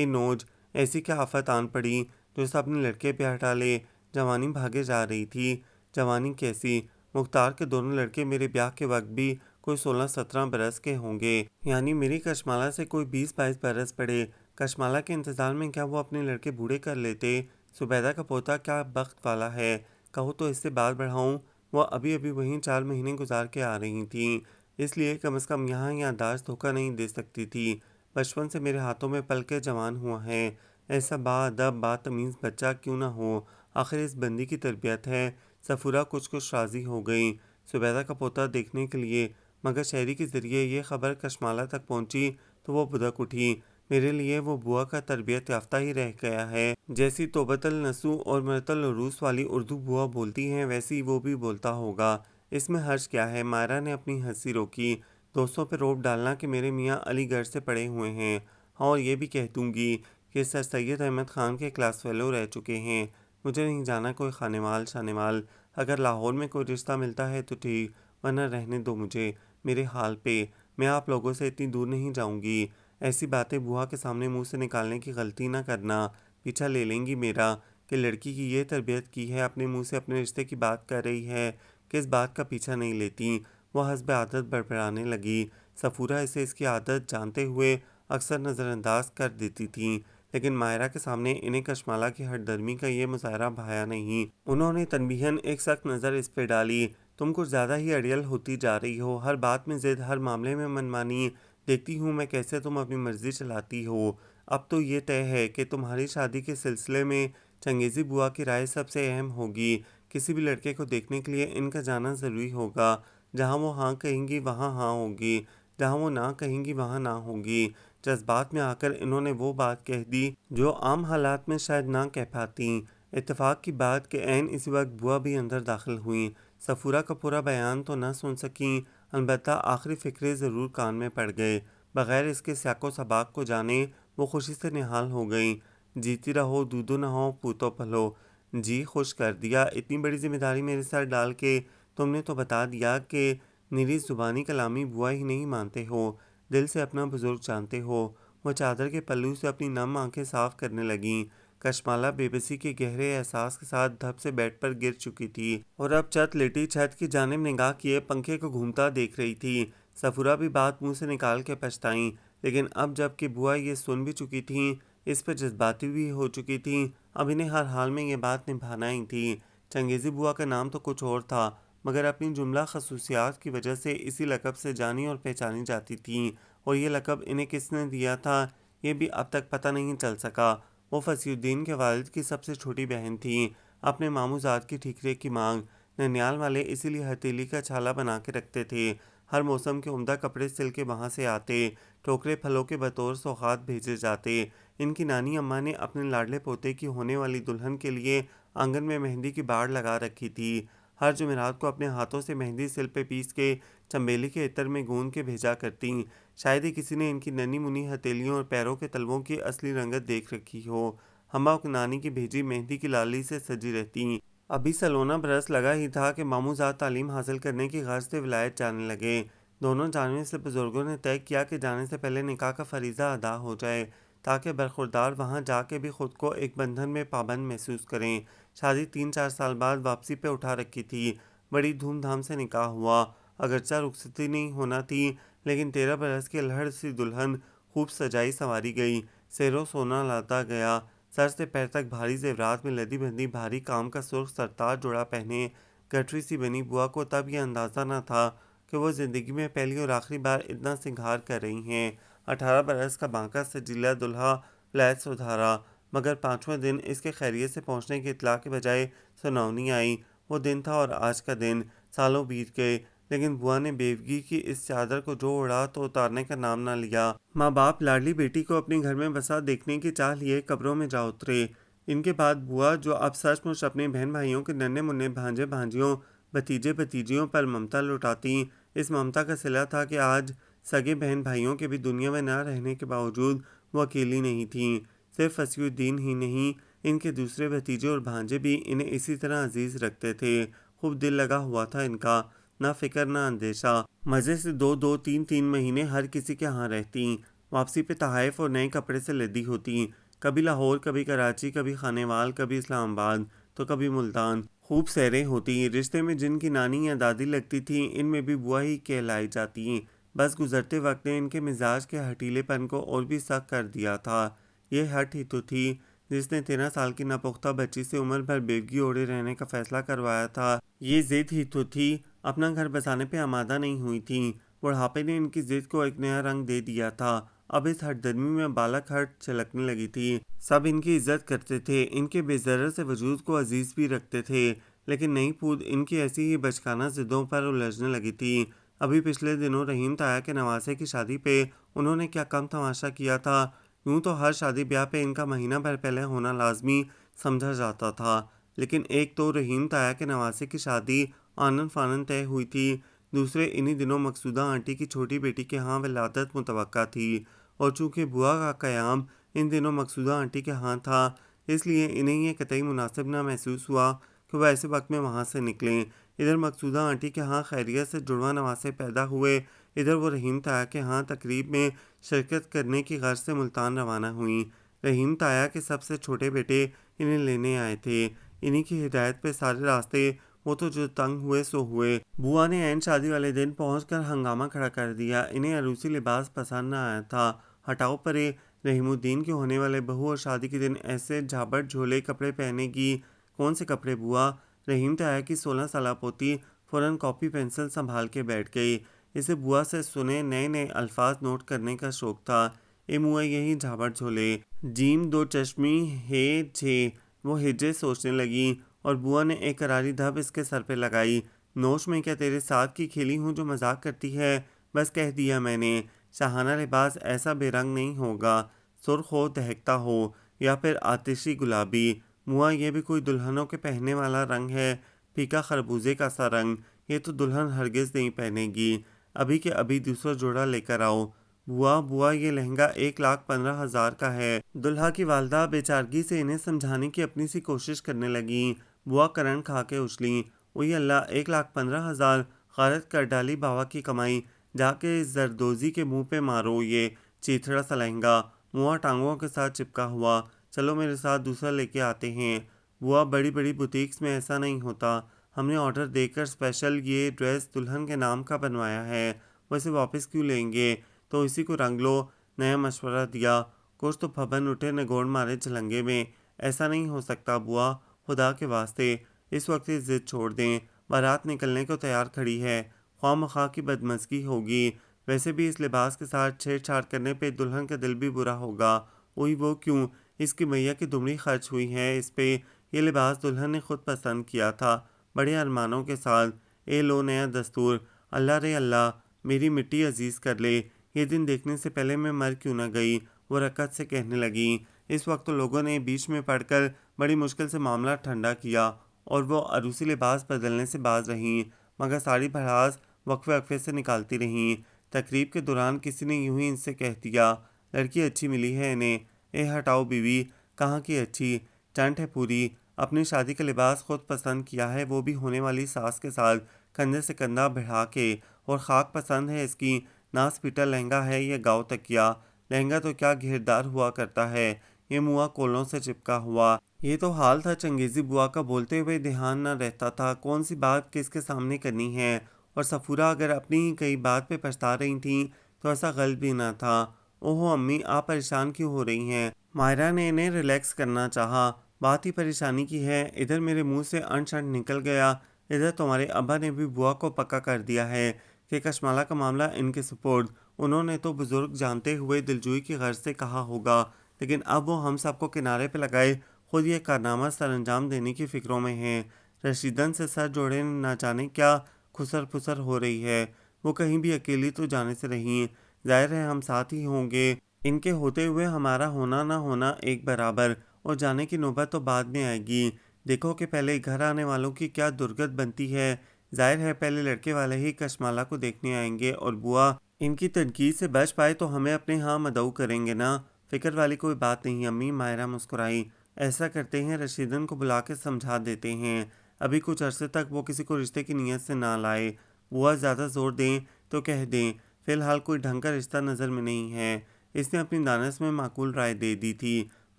نوج، ایسی کیا آفت آن پڑی جو سب اپنے لڑکے پہ ہٹا لے؟ جوانی بھاگے جا رہی تھی۔ جوانی کیسی؟ مختار کے دونوں لڑکے میرے بیاہ کے وقت بھی کوئی 16 17 برس کے ہوں گے، یعنی میری کشمالہ سے کوئی 20 22 برس بڑے۔ کشمالہ کے انتظار میں کیا وہ اپنے لڑکے بوڑھے کر لیتے؟ زبیدہ کا پوتا کیا بخت والا ہے، کہو تو اس سے بات بڑھاؤں؟ وہ ابھی ابھی وہیں 4 مہینے گزار کے آ رہی تھیں، اس لیے کم از کم یہاں یادداشت دھوکہ نہیں دے سکتی تھی۔ بچپن سے میرے ہاتھوں میں پل کے جوان ہوا ہے، ایسا باادب باتمیز بچہ کیوں نہ ہو، آخر اس بندی کی تربیت ہے۔ سفورہ کچھ راضی ہو گئیں زبیدہ کا پوتا دیکھنے کے لیے، مگر شہری کے ذریعے یہ خبر کشمالہ تک پہنچی تو وہ بدک اٹھی۔ میرے لیے وہ بوا کا تربیت یافتہ ہی رہ گیا ہے۔ جیسی توبۃ النصوح اور مرت العروس والی اردو بوا بولتی ہیں ویسی وہ بھی بولتا ہوگا، اس میں حرج کیا ہے؟ مائرہ نے اپنی ہنسی روکی۔ دوستوں پہ روب ڈالنا کہ میرے میاں علی گڑھ سے پڑھے ہوئے ہیں، ہاں اور یہ بھی کہہ دوں گی کہ سر سید احمد خان کے کلاس فیلو رہ چکے ہیں۔ مجھے نہیں جانا کوئی خانوال شانوال، اگر لاہور میں کوئی رشتہ ملتا ہے تو ٹھیک، ورنہ رہنے دو مجھے میرے حال پہ، میں آپ لوگوں سے اتنی دور نہیں جاؤں گی۔ ایسی باتیں بوا کے سامنے منہ سے نکالنے کی غلطی نہ کرنا، پیچھا لے لیں گی میرا کہ لڑکی کی یہ تربیت کی ہے، اپنے منہ سے اپنے رشتے کی بات کر رہی ہے کہ اس بات کا پیچھا نہیں لیتی۔ وہ حسب عادت بڑبڑانے لگی۔ سفورہ اسے اس کی عادت جانتے ہوئے اکثر نظر انداز کر دیتی تھیں، لیکن مائرہ کے سامنے انہیں کشمالہ کی ہٹ درمی کا یہ مظاہرہ بھایا نہیں۔ انہوں نے تنبیہاً ایک سخت نظر اس پہ ڈالی، تم کچھ زیادہ ہی اڑیل ہوتی جا رہی ہو، ہر بات میں ضد، ہر معاملے میں منمانی، دیکھتی ہوں میں کیسے تم اپنی مرضی چلاتی ہو۔ اب تو یہ طے ہے کہ تمہاری شادی کے سلسلے میں چنگیزی بوا کی رائے سب سے اہم ہوگی۔ کسی بھی لڑکے کو دیکھنے کے لیے ان کا جانا ضروری ہوگا، جہاں وہ ہاں کہیں گی وہاں ہاں ہوگی، جہاں وہ نہ کہیں گی وہاں نہ ہوگی۔ جذبات میں آ کر انہوں نے وہ بات کہہ دی جو عام حالات میں شاید نہ کہہ پاتیں۔ اتفاق کی بات کہ عین اسی وقت بوا بھی اندر داخل ہوئیں۔ سفورہ کا پورا بیان تو نہ سن سکیں، البتہ آخری فقرے ضرور کان میں پڑ گئے۔ بغیر اس کے سیاق و سباق کو جانے وہ خوشی سے نہال ہو گئیں۔ جیتی رہو دودو نہ ہو پوتو پلو، جی خوش کر دیا، اتنی بڑی ذمہ داری میرے سر ڈال کے تم نے تو بتا دیا کہ نری زبانی کلامی بوا ہی نہیں مانتے ہو، دل سے اپنا بزرگ جانتے ہو۔ وہ چادر کے پلو سے اپنی نم آنکھیں صاف کرنے لگیں۔ کشمالہ بے بسی کے گہرے احساس کے ساتھ دھپ سے بیڈ پر گر چکی تھی اور اب چت لیٹی چھت کی جانب نگاہ کیے پنکھے کو گھومتا دیکھ رہی تھی۔ سفورہ بھی بات منہ سے نکال کے پچھتائیں، لیکن اب جب کہ بوا یہ سن بھی چکی تھیں، اس پر جذباتی بھی ہو چکی تھیں، اب انہیں ہر حال میں یہ بات نبھانا ہی تھی۔ چنگیزی بوا کا نام تو کچھ اور تھا، مگر اپنی جملہ خصوصیات کی وجہ سے اسی لقب سے جانی اور پہچانی جاتی تھیں، اور یہ لقب انہیں کس نے دیا تھا یہ بھی اب تک پتہ نہیں چل سکا۔ وہ فصیح الدین کے والد کی سب سے چھوٹی بہن تھیں، اپنے ماموں زاد کی ٹھیکرے کی مانگ۔ ننیال والے اسی لیے ہتھیلی کا چھالا بنا کے رکھتے تھے، ہر موسم کے عمدہ کپڑے سل کے وہاں سے آتے، ٹوکرے پھلوں کے بطور سوغات بھیجے جاتے۔ ان کی نانی اماں نے اپنے لاڈلے پوتے کی ہونے والی دلہن کے لیے آنگن میں مہندی کی باڑ لگا رکھی تھی۔ ہر جمعرات کو اپنے ہاتھوں سے مہندی سل پہ پیس کے چنبیلی کے عطر میں گوندھ کے بھیجا کرتیں۔ شاید ہی کسی نے ان کی ننھی منھی ہتھیلیوں اور پیروں کے تلووں کی اصلی رنگت دیکھ رکھی ہو، ہمہ نانی کی بھیجی مہندی کی لالی سے سجی رہتیں۔ ابھی سالونہ برس لگا ہی تھا کہ ماموں زاد تعلیم حاصل کرنے کی غرض سے ولایت جانے لگے۔ دونوں جانب سے بزرگوں نے طے کیا کہ جانے سے پہلے نکاح کا فریضہ ادا ہو جائے، تاکہ برخوردار وہاں جا کے بھی خود کو ایک بندھن میں پابند محسوس کریں۔ شادی 3-4 سال بعد واپسی پہ اٹھا رکھی تھی، بڑی دھوم دھام سے نکاح ہوا، اگرچہ رخصتی نہیں ہونا تھی، لیکن 13 برس کی الہڑ سی دلہن خوب سجائی سنواری گئی، سیر و سونا لاتا گیا، سر سے پیر تک بھاری زیورات میں لدی بندھی بھاری کام کا سرخ سرتاج جوڑا پہنے گٹھری سی بنی بوا کو تب یہ اندازہ نہ تھا کہ وہ زندگی میں پہلی اور آخری بار اتنا سنگھار کر رہی ہیں۔ 18 برس کا بانکا سجیلا دلہا ولایت سے ادھارا، مگر 5واں دن اس کے خیریت سے پہنچنے کی اطلاع کے بجائے سناونی آئی۔ وہ دن تھا اور آج کا دن، سالوں بیت گئے، لیکن بوا نے بیوگی کی اس چادر کو جو اڑا تو اتارنے کا نام نہ لیا۔ ماں باپ لاڈلی بیٹی کو اپنے گھر میں بسا دیکھنے کی چاہ لیے قبروں میں جا اترے۔ ان کے بعد بوا، جو اب سچ مچ اپنے بہن بھائیوں کے ننھے منھے بھانجے بھانجیوں بھتیجے بھتیجیوں پر ممتا لٹاتیں، اس ممتا کا صلہ تھا کہ آج سگے بہن بھائیوں کے بھی دنیا میں نہ رہنے کے باوجود وہ اکیلی نہیں تھیں۔ صرف فصیح الدین ہی نہیں، ان کے دوسرے بھتیجے اور بھانجے بھی انہیں اسی طرح عزیز رکھتے تھے، خوب دل لگا ہوا تھا ان کا، نہ فکر نہ اندیشہ، مزے سے 2-2 3-3 مہینے ہر کسی کے ہاں رہتیں، واپسی پہ تحائف اور نئے کپڑے سے لدی ہوتیں، کبھی لاہور، کبھی کراچی، کبھی خانیوال، کبھی اسلام آباد تو کبھی ملتان، خوب سیریں ہوتیں۔ رشتے میں جن کی نانی یا دادی لگتی تھیں ان میں بھی بوا ہی کہلائی جاتیں، بس گزرتے وقت نے ان کے مزاج کے ہٹیلے پن کو اور بھی سخت کر دیا تھا۔ یہ ہٹ ہی تو تھی جس نے 13 سال کی ناپختہ بچی سے عمر بھر بیوگی اوڑے رہنے کا فیصلہ کروایا تھا۔ یہ ضد ہی تو تھی، اپنا گھر بسانے پہ آمادہ نہیں ہوئی تھیں۔ بڑھاپے نے ان کی ضد کو ایک نیا رنگ دے دیا تھا۔ اب اس ہٹ درمی میں بالک ہٹ چھلکنے لگی تھی۔ سب ان کی عزت کرتے تھے، ان کے بے ضرر سے وجود کو عزیز بھی رکھتے تھے، لیکن نئی پود ان کی ایسی ہی بچکانہ ضدوں پر الجھنے لگی تھی۔ ابھی پچھلے دنوں رحیم تایا کے نواسے کی شادی پہ انہوں نے کیا کم تماشا کیا تھا۔ یوں تو ہر شادی بیاہ پہ ان کا مہینہ بھر پہلے ہونا لازمی سمجھا جاتا تھا، لیکن ایک تو رحیم تایا کے نواسے کی شادی آنن فانن طے ہوئی تھی، دوسرے انہی دنوں مقصودہ آنٹی کی چھوٹی بیٹی کے ہاں ولادت متوقع تھی، اور چونکہ بوا کا قیام ان دنوں مقصودہ آنٹی کے ہاں تھا، اس لیے انہیں یہ قطعی مناسب نہ محسوس ہوا کہ وہ ایسے وقت میں وہاں سے نکلیں۔ ادھر مقصودہ آنٹی کے ہاں خیریت سے جڑواں نواسے پیدا ہوئے، ادھر وہ رحیم تایا کے ہاں تقریب میں شرکت کرنے کی غرض سے ملتان روانہ ہوئیں۔ رحیم تایا کے سب سے چھوٹے بیٹے انہیں لینے آئے تھے، انہی کی ہدایت پہ سارے راستے، وہ تو جو تنگ ہوئے سو ہوئے۔ بوا نے عین شادی والے دن پہنچ کر ہنگامہ کھڑا کر دیا، انہیں عروسی لباس پسند نہ آیا تھا۔ ہٹاؤ پرے، رحیم الدین کے ہونے والے بہو اور شادی کے دن ایسے جھابٹ جھولے کپڑے پہنے گی۔ کون سے کپڑے بوا؟ رحیم تایا کی 16 سالہ پوتی فوراً کاپی پنسل سنبھال کے بیٹھ گئی۔ اسے بوا سے سنے نئے نئے الفاظ نوٹ کرنے کا شوق تھا۔ اے موئے یہی جھابٹ جھولے، جیم دو چشمی ہے جھے، وہ ہجے سوچنے لگی، اور بوا نے ایک کراری دھب اس کے سر پہ لگائی۔ نوش میں کیا تیرے ساتھ کی کھیلی ہوں جو مذاق کرتی ہے؟ بس کہہ دیا میں نے، شاہانہ لباس ایسا بے رنگ نہیں ہوگا، سرخ ہو دہکتا ہو، یا پھر آتشی گلابی۔ موا یہ بھی کوئی دلہنوں کے پہننے والا رنگ ہے؟ پھیکا خربوزے کا سا رنگ، یہ تو دلہن ہرگز نہیں پہنے گی، ابھی کے ابھی دوسرا جوڑا لے کر آؤ۔ بوا یہ لہنگا 1,15,000 کا ہے۔ دلہا کی والدہ بے چارگی سے انہیں سمجھانے کی اپنی سی کوشش کرنے لگیں۔ بوا کرن کھا کے اچھلیں، اوئی اللہ 1,15,000! غارت کر ڈالی باوا کی کمائی، جا کے زردوزی کے منہ پہ مارو یہ چیتھڑا سا لہنگا۔ موا ٹانگوں کے ساتھ چپکا ہوا، چلو میرے ساتھ دوسرا لے کے آتے ہیں۔ بوا بڑی بڑی بوتیکس میں ایسا نہیں ہوتا، ہم نے آرڈر دے کر اسپیشل یہ ڈریس دلہن کے نام کا بنوایا ہے، وہ اسے واپس کیوں لیں گے؟ تو اسی کو رنگ لو۔ نیا مشورہ دیا۔ کچھ تو پھبن اٹھے نگوڑ مارے جھلنگے میں، ایسا نہیں ہو سکتا بوا، خدا کے واسطے اس وقت یہ ضد چھوڑ دیں، بارات نکلنے کو تیار کھڑی ہے، خواہ مخواہ کی بدمزگی ہوگی، ویسے بھی اس لباس کے ساتھ چھیڑ چھاڑ کرنے پہ دلہن کا دل بھی برا ہوگا۔ اوئی وہ کیوں، اس کی میاں کی دمڑی خرچ ہوئی ہے اس پہ، یہ لباس دلہن نے خود پسند کیا تھا بڑے ارمانوں کے ساتھ۔ اے لو نیا دستور، اللہ رے اللہ، میری مٹی عزیز کر لے، یہ دن دیکھنے سے پہلے میں مر کیوں نہ گئی، وہ رکعت سے کہنے لگیں۔ اس وقت تو لوگوں نے بیچ میں پڑھ کر بڑی مشکل سے معاملہ ٹھنڈا کیا، اور وہ عروسی لباس بدلنے سے باز رہیں، مگر ساری بھڑاس وقفے وقفے سے نکالتی رہیں۔ تقریب کے دوران کسی نے یوں ہی ان سے کہہ دیا، لڑکی اچھی ملی ہے انہیں۔ اے ہٹاؤ بیوی، کہاں کی اچھی، ٹنٹ ہے پوری، اپنی شادی کا لباس خود پسند کیا ہے، وہ بھی ہونے والی ساس کے ساتھ کندھے سے کندھا بڑھا کے، اور خاک پسند ہے اس کی، ناس پیٹا لہنگا ہے یہ گاؤ تکیا، لہنگا تو کیا گھیردار ہوا کرتا ہے۔ یہ موا کولوں سے چپکا ہوا۔ یہ تو حال تھا چنگیزی بوا کا، بولتے ہوئے دھیان نہ رہتا تھا کون سی بات کس کے سامنے کرنی ہے، اور صفورہ اگر اپنی ہی کئی بات پہ پچھتا رہی تھیں تو ایسا غلط بھی نہ تھا۔ اوہو امی، آپ پریشان کیوں ہو رہی ہیں؟ ماہرہ نے انہیں ریلیکس کرنا چاہا۔ بات ہی پریشانی کی ہے، ادھر میرے منہ سے انٹ شنٹ نکل گیا، ادھر تمہارے ابا نے بھی بوا کو پکا کر دیا ہے کہ کشمالہ کا معاملہ ان کے سپرد۔ انہوں نے تو بزرگ جانتے ہوئے دلجوئی کی غرض سے کہا ہوگا، لیکن اب وہ ہم سب کو کنارے پہ لگائے خود یہ کارنامہ سر انجام دینے کی فکروں میں ہیں۔ رشیدن سے سر جوڑے نہ جانے کیا کھسر پھسر ہو رہی ہے، وہ کہیں بھی اکیلی تو جانے سے رہیں، ظاہر ہے ہم ساتھ ہی ہوں گے، ان کے ہوتے ہوئے ہمارا ہونا نہ ہونا ایک برابر، اور جانے کی نوبت تو بعد میں آئے گی۔ دیکھو کہ پہلے گھر آنے والوں کی کیا درگت بنتی ہے، ظاہر ہے پہلے لڑکے والے ہی کشمالہ کو دیکھنے آئیں گے، اور بوا ان کی تنقید سے بچ پائے تو ہمیں اپنے ہاں مدعو کریں گے نا۔ فکر والی کوئی بات نہیں امی، ماہرہ مسکرائی۔ ایسا کرتے ہیں رشیدن کو بلا کے سمجھا دیتے ہیں، ابھی کچھ عرصے تک وہ کسی کو رشتے کی نیت سے نہ لائے، بوا زیادہ زور دیں تو کہہ دیں، فی الحال کوئی ڈھنگ کا رشتہ نظر میں نہیں ہے۔ اس نے اپنی دانش میں معقول رائے دے دی تھی،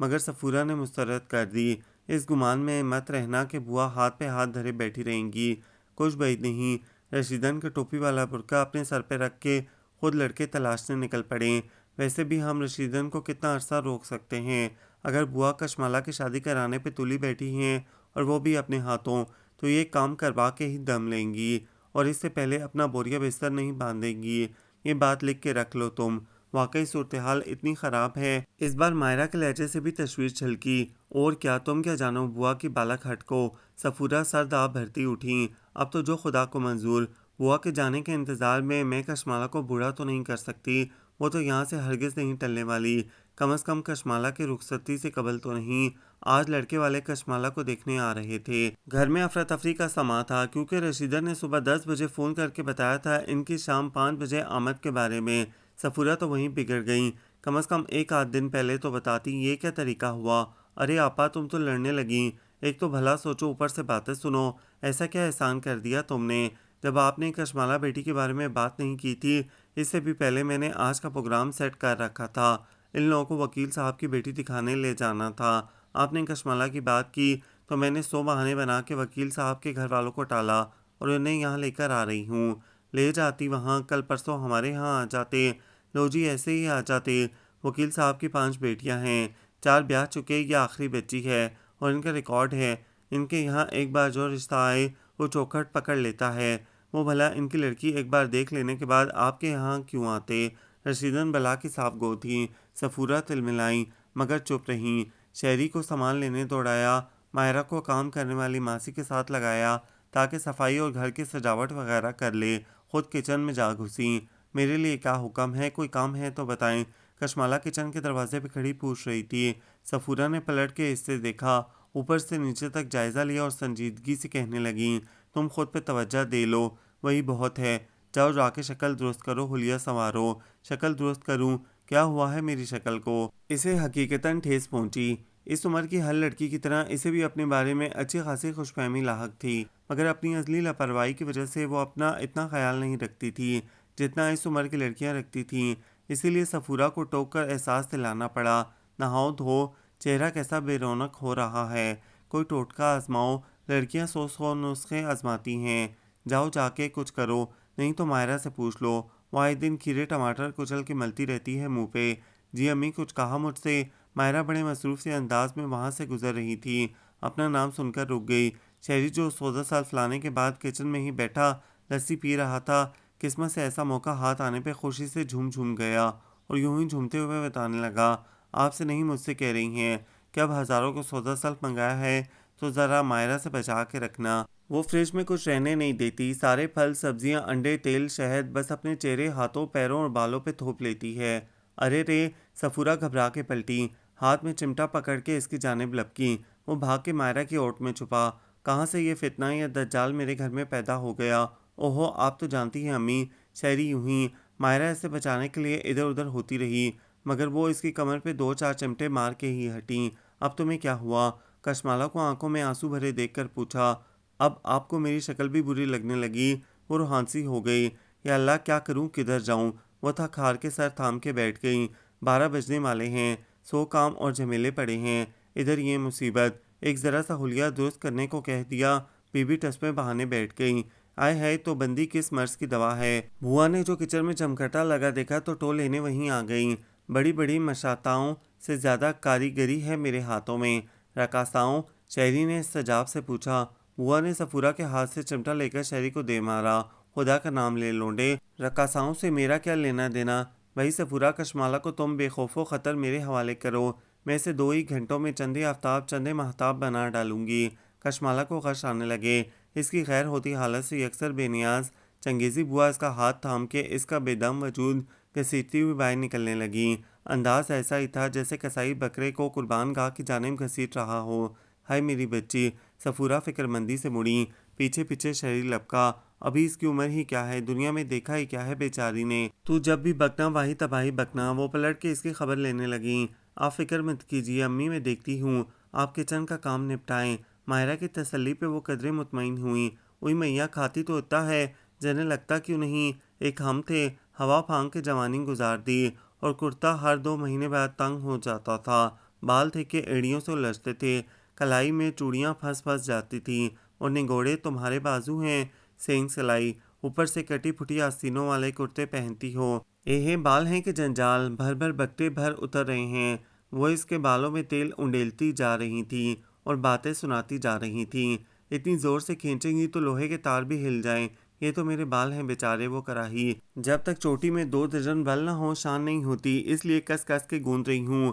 مگر صفورہ نے مسترد کر دی۔ اس گمان میں مت رہنا کہ بوا ہاتھ پہ ہاتھ دھرے بیٹھی رہیں گی، کچھ بعید نہیں۔ رشیدن کے ٹوپی والا برقع اپنے سر پہ رکھ کے خود لڑکے تلاشنے نکل پڑیں۔ ویسے بھی ہم رشیدن کو کتنا عرصہ روک سکتے ہیں، اگر بوا کشمالہ کی شادی کرانے پہ تلی بیٹھی ہیں اور وہ بھی اپنے ہاتھوں، تو یہ کام کروا کے ہی دم لیں گی اور اس سے پہلے اپنا بوریا بستر نہیں باندھیں گی۔ یہ بات لکھ کے رکھ لو تم۔ واقعی صورتحال اتنی خراب ہے۔ اس بار مائرہ کے لہجے سے بھی تشویش جھلکی۔ اور کیا تم کیا جانو بوا کی بالا کھٹ کو۔ سفورہ سر داغ بھرتی اٹھیں۔ اب تو جو خدا کو منظور۔ بوا کے جانے کے انتظار میں کشمالہ کو بوڑھا تو نہیں کر سکتی، وہ تو یہاں سے ہرگز نہیں ٹلنے والی، کم از کم کشمالہ کی رخصتی سے قبل تو نہیں۔ آج لڑکے والے کشمالہ کو دیکھنے آ رہے تھے۔ گھر میں افراتفری کا سما تھا کیونکہ رشیدہ نے صبح 10 بجے فون کر کے بتایا تھا ان کی شام 5 بجے آمد کے بارے میں۔ سفورہ تو وہیں بگڑ گئیں۔ کم از کم ایک آدھ دن پہلے تو بتاتی، یہ کیا طریقہ ہوا؟ ارے آپا تم تو لڑنے لگیں۔ ایک تو بھلا سوچو اوپر سے باتیں سنو۔ ایسا کیا احسان کر دیا تم نے؟ جب آپ نے کشمالہ بیٹی کے بارے میں بات نہیں کی تھی، اس سے بھی پہلے میں نے آج کا پروگرام سیٹ کر رکھا تھا۔ ان لوگوں کو وکیل صاحب کی بیٹی دکھانے لے جانا تھا۔ آپ نے کشمالہ کی بات کی تو میں نے 100 بہانے بنا کے وکیل صاحب کے گھر والوں کو ٹالا اور انہیں یہاں لے کر آ رہی ہوں۔ لے جاتی وہاں، کل پرسوں ہمارے ہاں آ جاتے۔ لو جی ایسے ہی آ جاتے۔ وکیل صاحب کی 5 بیٹیاں ہیں، 4 بیاہ چکے، یہ آخری بچی ہے اور ان کا ریکارڈ ہے۔ ان کے یہاں ایک بار جو رشتہ آئے وہ چوکھٹ پکڑ لیتا ہے۔ وہ بھلا ان کی لڑکی ایک بار دیکھ لینے کے بعد آپ کے یہاں کیوں آتے؟ رشیدن بلا کی صاف گو تھیں۔ سفورہ تلملائیں مگر چپ رہیں۔ شہری کو سامان لینے دوڑایا، مائرہ کو کام کرنے والی ماسی کے ساتھ لگایا تاکہ صفائی اور گھر کی سجاوٹ وغیرہ کر لے، خود کچن میں جا گھسیں۔ میرے لیے کیا حکم ہے؟ کوئی کام ہے تو بتائیں۔ کشمالہ کچن کے دروازے پہ کھڑی پوچھ رہی تھی۔ سفورہ نے پلٹ کے اس سے دیکھا، اوپر سے نیچے تک جائزہ لیا اور سنجیدگی سے کہنے لگیں، تم خود پہ توجہ دے لو، وہی بہت ہے۔ جاؤ جا کے شکل درست کرو، حلیہ سنوارو۔ شکل درست کروں؟ کیا ہوا ہے میری شکل کو؟ اسے حقیقتاً ٹھیس پہنچی۔ اس عمر کی ہر لڑکی کی طرح اسے بھی اپنے بارے میں اچھی خاصی خوش فہمی لاحق تھی، مگر اپنی ازلی لاپرواہی کی وجہ سے وہ اپنا اتنا خیال نہیں رکھتی تھی جتنا اس عمر کی لڑکیاں رکھتی تھیں۔ اسی لیے سفورہ کو ٹوک کر احساس دلانا پڑا، نہاؤ دھو، چہرہ کیسا بے رونق ہو رہا ہے، کوئی ٹوٹکا آزماؤ، لڑکیاں 100 نسخے آزماتی ہیں، جاؤ جا کے کچھ کرو، نہیں تو مائرہ سے پوچھ لو، وہ آئے دن کھیرے ٹماٹر کچل کے ملتی رہتی ہے منہ پہ۔ جی امی کچھ کہا مجھ سے؟ مائرہ بڑے مصروف سے انداز میں وہاں سے گزر رہی تھی، اپنا نام سن کر رک گئی۔ شہری جو 14 سال فلانے کے بعد کچن میں ہی بیٹھا لسی پی رہا تھا، قسمت سے ایسا موقع ہاتھ آنے پہ خوشی سے جھوم گیا اور یوں ہی جھومتے ہوئے بتانے لگا، آپ سے نہیں مجھ سے کہہ رہی ہیں کہ اب ہزاروں کو سودا سلف منگایا ہے تو ذرا مائرہ سے بچا کے رکھنا۔ وہ فریج میں کچھ رہنے نہیں دیتی، سارے پھل سبزیاں انڈے تیل شہد بس اپنے چہرے ہاتھوں پیروں اور بالوں پہ تھوپ لیتی ہے۔ ارے رے! سفورہ گھبرا کے پلٹی، ہاتھ میں چمٹا پکڑ کے اس کی جانب لپکی۔ وہ بھاگ کے مائرہ کی اوٹ میں چھپا۔ کہاں سے یہ فتنہ یا دجال میرے گھر میں پیدا ہو گیا؟ اوہو آپ تو جانتی ہیں امی۔ شہری یوں ہی مائرہ اسے بچانے کے لیے ادھر ادھر ہوتی رہی مگر وہ اس کی کمر پہ 2-4 چمٹے مار کے ہی ہٹیں۔ اب تمہیں کیا ہوا؟ کشمالہ کو آنکھوں میں آنسو بھرے دیکھ کر پوچھا۔ اب آپ کو میری شکل بھی بری لگنے لگی؟ وہ روحانسی ہو گئی۔ یا اللہ کیا کروں، کدھر جاؤں؟ وہ تھک ہار کے سر تھام کے بیٹھ گئیں۔ 12 بجنے والے ہیں، 100 کام اور جھمیلے پڑے ہیں، ادھر یہ مصیبت۔ ایک ذرا سا حلیہ درست کرنے کو کہہ دیا، بی بی ٹس میں بہانے بیٹھ گئیں۔ آئے ہے تو بندی کس مرض کی دوا ہے؟ بوا نے جو کچن میں چمکھٹا لگا دیکھا تو ٹو لینے وہیں آ گئیں۔ بڑی بڑی مشاتاؤں سے زیادہ کاریگری ہے میرے ہاتھوں میں۔ رقاصاؤں؟ شہری نے استجاب سے پوچھا۔ بوا نے سفورہ کے ہاتھ سے چمٹا لے کر شہری کو دے مارا۔ خدا کا نام لے لونڈے، رقاصاؤں سے میرا کیا لینا دینا؟ بھائی سفورہ کشمالہ کو تم بے خوف و خطر میرے حوالے کرو، میں اسے 2 ہی گھنٹوں میں چندے آفتاب چندے مہتاب بنا ڈالوں گی۔ کشمالہ کو غش آنے لگے۔ اس کی غیر ہوتی حالت سے یکسر بے نیاز چنگیزی بوا اس کا ہاتھ تھام کے اس کا بے دم وجود گھسیٹتی ہوئی باہر نکلنے لگیں۔ انداز ایسا ہی تھا جیسے کسائی بکرے کو قربان گاہ کی جانب گھسیٹ رہا ہو۔ ہائے میری بچی! سفورہ فکر مندی سے مڑی، پیچھے پیچھے شہری لپکا۔ ابھی اس کی عمر ہی کیا ہے، دنیا میں دیکھا ہی کیا ہے بیچاری نے۔ تو جب بھی بکنا واہی تباہی بکنا۔ وہ پلٹ کے اس کی خبر لینے لگیں۔ آپ فکر مت کیجیے امی، میں دیکھتی ہوں، آپ کچن کا کام نپٹائیں۔ مائرہ کی تسلی پہ وہ قدرے مطمئن ہوئیں۔ اوئی میاں کھاتی تو اتنا ہے، جنہیں لگتا کیوں نہیں؟ ایک ہم تھے، ہوا پھانک کے جوانی گزار دی اور کرتا ہر 2 مہینے بعد تنگ ہو جاتا تھا، بال تھے کہ ایڑیوں سے الجھتے تھے، کلائی میں چوڑیاں پھنس جاتی تھیں اور نگوڑے تمہارے بازو ہیں، سینگ سلائی، اوپر سے کٹی پھٹی آستینوں والے کرتے پہنتی ہو۔ اے بال ہیں کہ جنجال، بھر بھر بکٹے بھر اتر رہے ہیں۔ وہ اس کے بالوں میں تیل انڈیلتی جا رہی تھیں اور باتیں سناتی جا رہی تھیں۔ اتنی زور سے کھینچیں گی تو لوہے کے تار بھی ہل جائیں. یہ تو میرے بال ہیں بیچارے وہ کراہی. جب تک چوٹی میں 2 درجن بل نہ ہوں شان نہیں ہوتی، اس لیے کس کس کے گوند رہی ہوں.